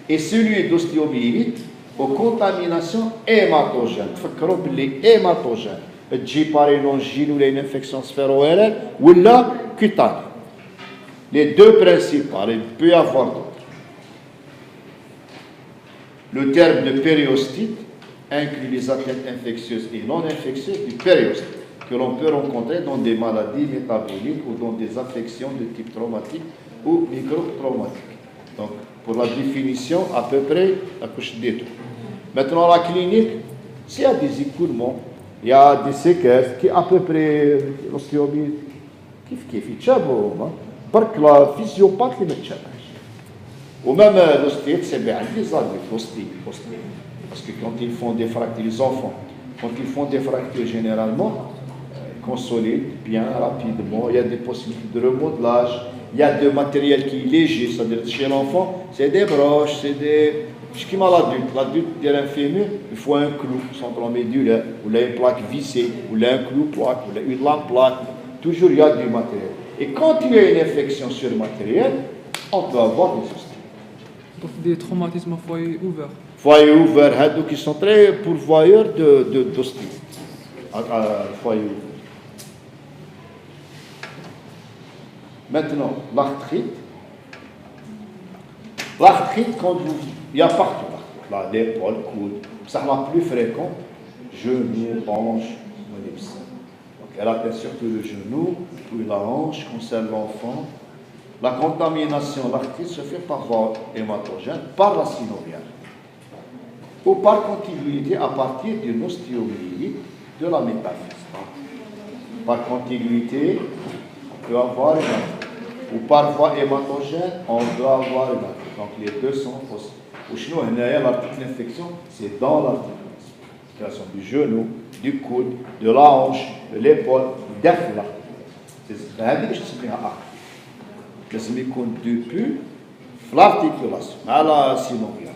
Et celui d'ostéomyélite aux contaminations hématogènes. Faites les hématogènes. تجي par une angine ou une infection sphéro-ORL ou la cutanée. Les deux principales, il peut y avoir d'autres. Le terme de périostite inclut les atteintes infectieuses et non infectieuses du périostite que l'on peut rencontrer dans des maladies métaboliques ou dans des affections de type traumatique ou micro-traumatique. Donc, pour la définition, à peu près, la couche des deux. Maintenant, la clinique, s'il y a des écoulements, il y a des séquelles qui, à peu près, l'ostéomyélite, كيف يتشابهوا برك لا فيزيوباث اللي ما تشابهش. ومام l'ostéite, c'est bien les adultes, l'ostéite. Parce que quand ils font des fractures, les enfants, quand ils font des fractures généralement, consolident bien rapidement, il y a des possibilités de remodelage, il y a des matériels qui est léger, c'est-à-dire chez l'enfant, c'est des broches, c'est des. Je suis l'adulte. L'adulte de l'infirmier, il faut un clou centromédulaire, ou là une plaque vissée, ou là un clou plaque, ou là une lampe plaque. Toujours il y a du matériel. Et quand il y a une infection sur le matériel, on peut avoir des ostéites. Donc des traumatismes à foyer ouvert. Foyer ouvert, donc ils sont très pourvoyeurs d'ostéites. Foyer ouvert. Maintenant, l'arthrite. L'arthrite, quand vous. Il y a partout. Là, l'épaule, coude. Ça la plus fréquent, genou, hanche, ellipse. Donc elle atteint surtout le genou, puis la hanche, concerne l'enfant. La contamination, l'arthrite se fait par voie hématogène, par la synoviale. Ou par contiguïté à partir d'une ostéomyélite de la métaphyse. Par contiguïté, on peut avoir une arthrite. Ou par voie hématogène, on peut avoir une arthrite. Donc les deux sont possibles. L'infection, c'est dans l'articulation du genou, du coude, de la hanche, de l'épaule, derrière l'articulation. C'est ce que je dis à لازم يكون depuis l'articulation à la synoviale.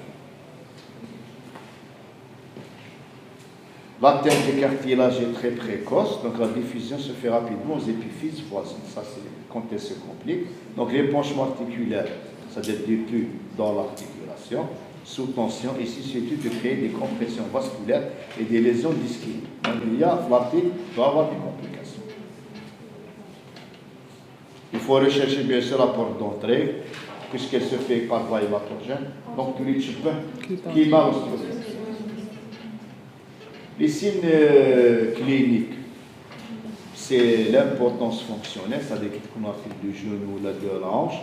L'atteinte des cartilages est très précoce, donc la diffusion se fait rapidement aux épiphyses voisines. Ça, c'est quand elle se complique. Donc l'épanchement articulaire, ça ne dit plus dans l'articulation. Sous tension, il suffit de créer des compressions vasculaires et des lésions disquiques. Donc il y a l'article, il va avoir des complications. Il faut rechercher bien sûr la porte d'entrée, puisqu'elle se fait par voie hématogène. Donc tu qui m'a aussi. Les signes cliniques, c'est l'importance fonctionnelle, c'est-à-dire qu'on a fait du genou ou de la hanche,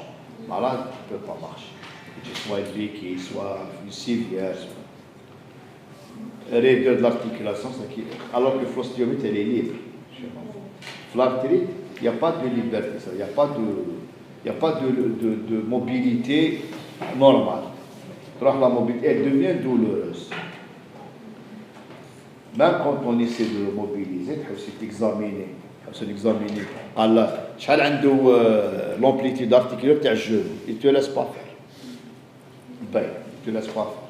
malade ne peut pas marcher. Soit béquille, soit une civière, raideur de l'articulation, alors que l'ostéomyélite, elle est libre. L'arthrite, il n'y a pas de liberté, il n'y a pas de mobilité normale. La mobilité, elle devient douloureuse. Même quand on essaie de mobiliser, c'est examiner. L'amplitude articulaire de genou, il ne te laisse pas faire. Il ne te laisse pas faire.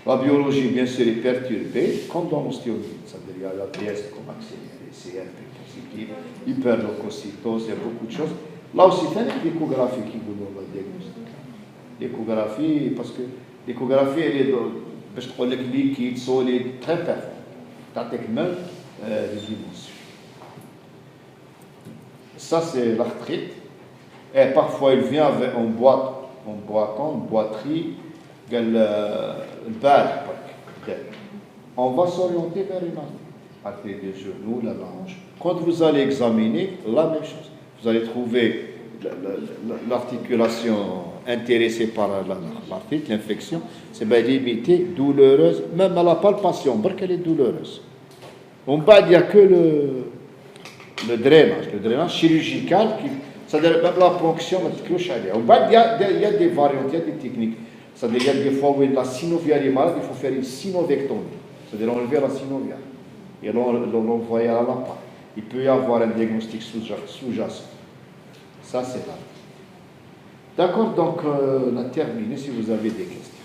La biologie, bien sûr, est perturbée, comme dans l'ostéomyélite. C'est-à-dire, il y a la pièce comme accélérée, CRP positive, hyperleucocytose, il y a beaucoup de choses. Là aussi, il y a l'échographie qui vous donne le diagnostic. L'échographie, parce que l'échographie, elle est باش تقول لك liquide, solide, très performant. تعطيك même les dimensions. Ça, c'est l'arthrite. Et parfois, il vient avec une boîterie, on va s'orienter vers une arthrite des genoux, la hanche. Quand vous allez examiner, la même chose. Vous allez trouver l'articulation intéressée par l'arthrite, l'infection, c'est bien limité, douloureuse, même à la palpation, elle est douloureuse. En bas, il n'y a que le drainage chirurgical, c'est-à-dire même la ponction, en bas, il y a des variantes, il y a des techniques. C'est-à-dire il y a des fois où la synoviale est malade, il faut faire une synovectomie, c'est-à-dire enlever la synoviale et l'envoyer à la part. Il peut y avoir un diagnostic sous-jacent. Ça, c'est là. D'accord, donc on a terminé si vous avez des questions.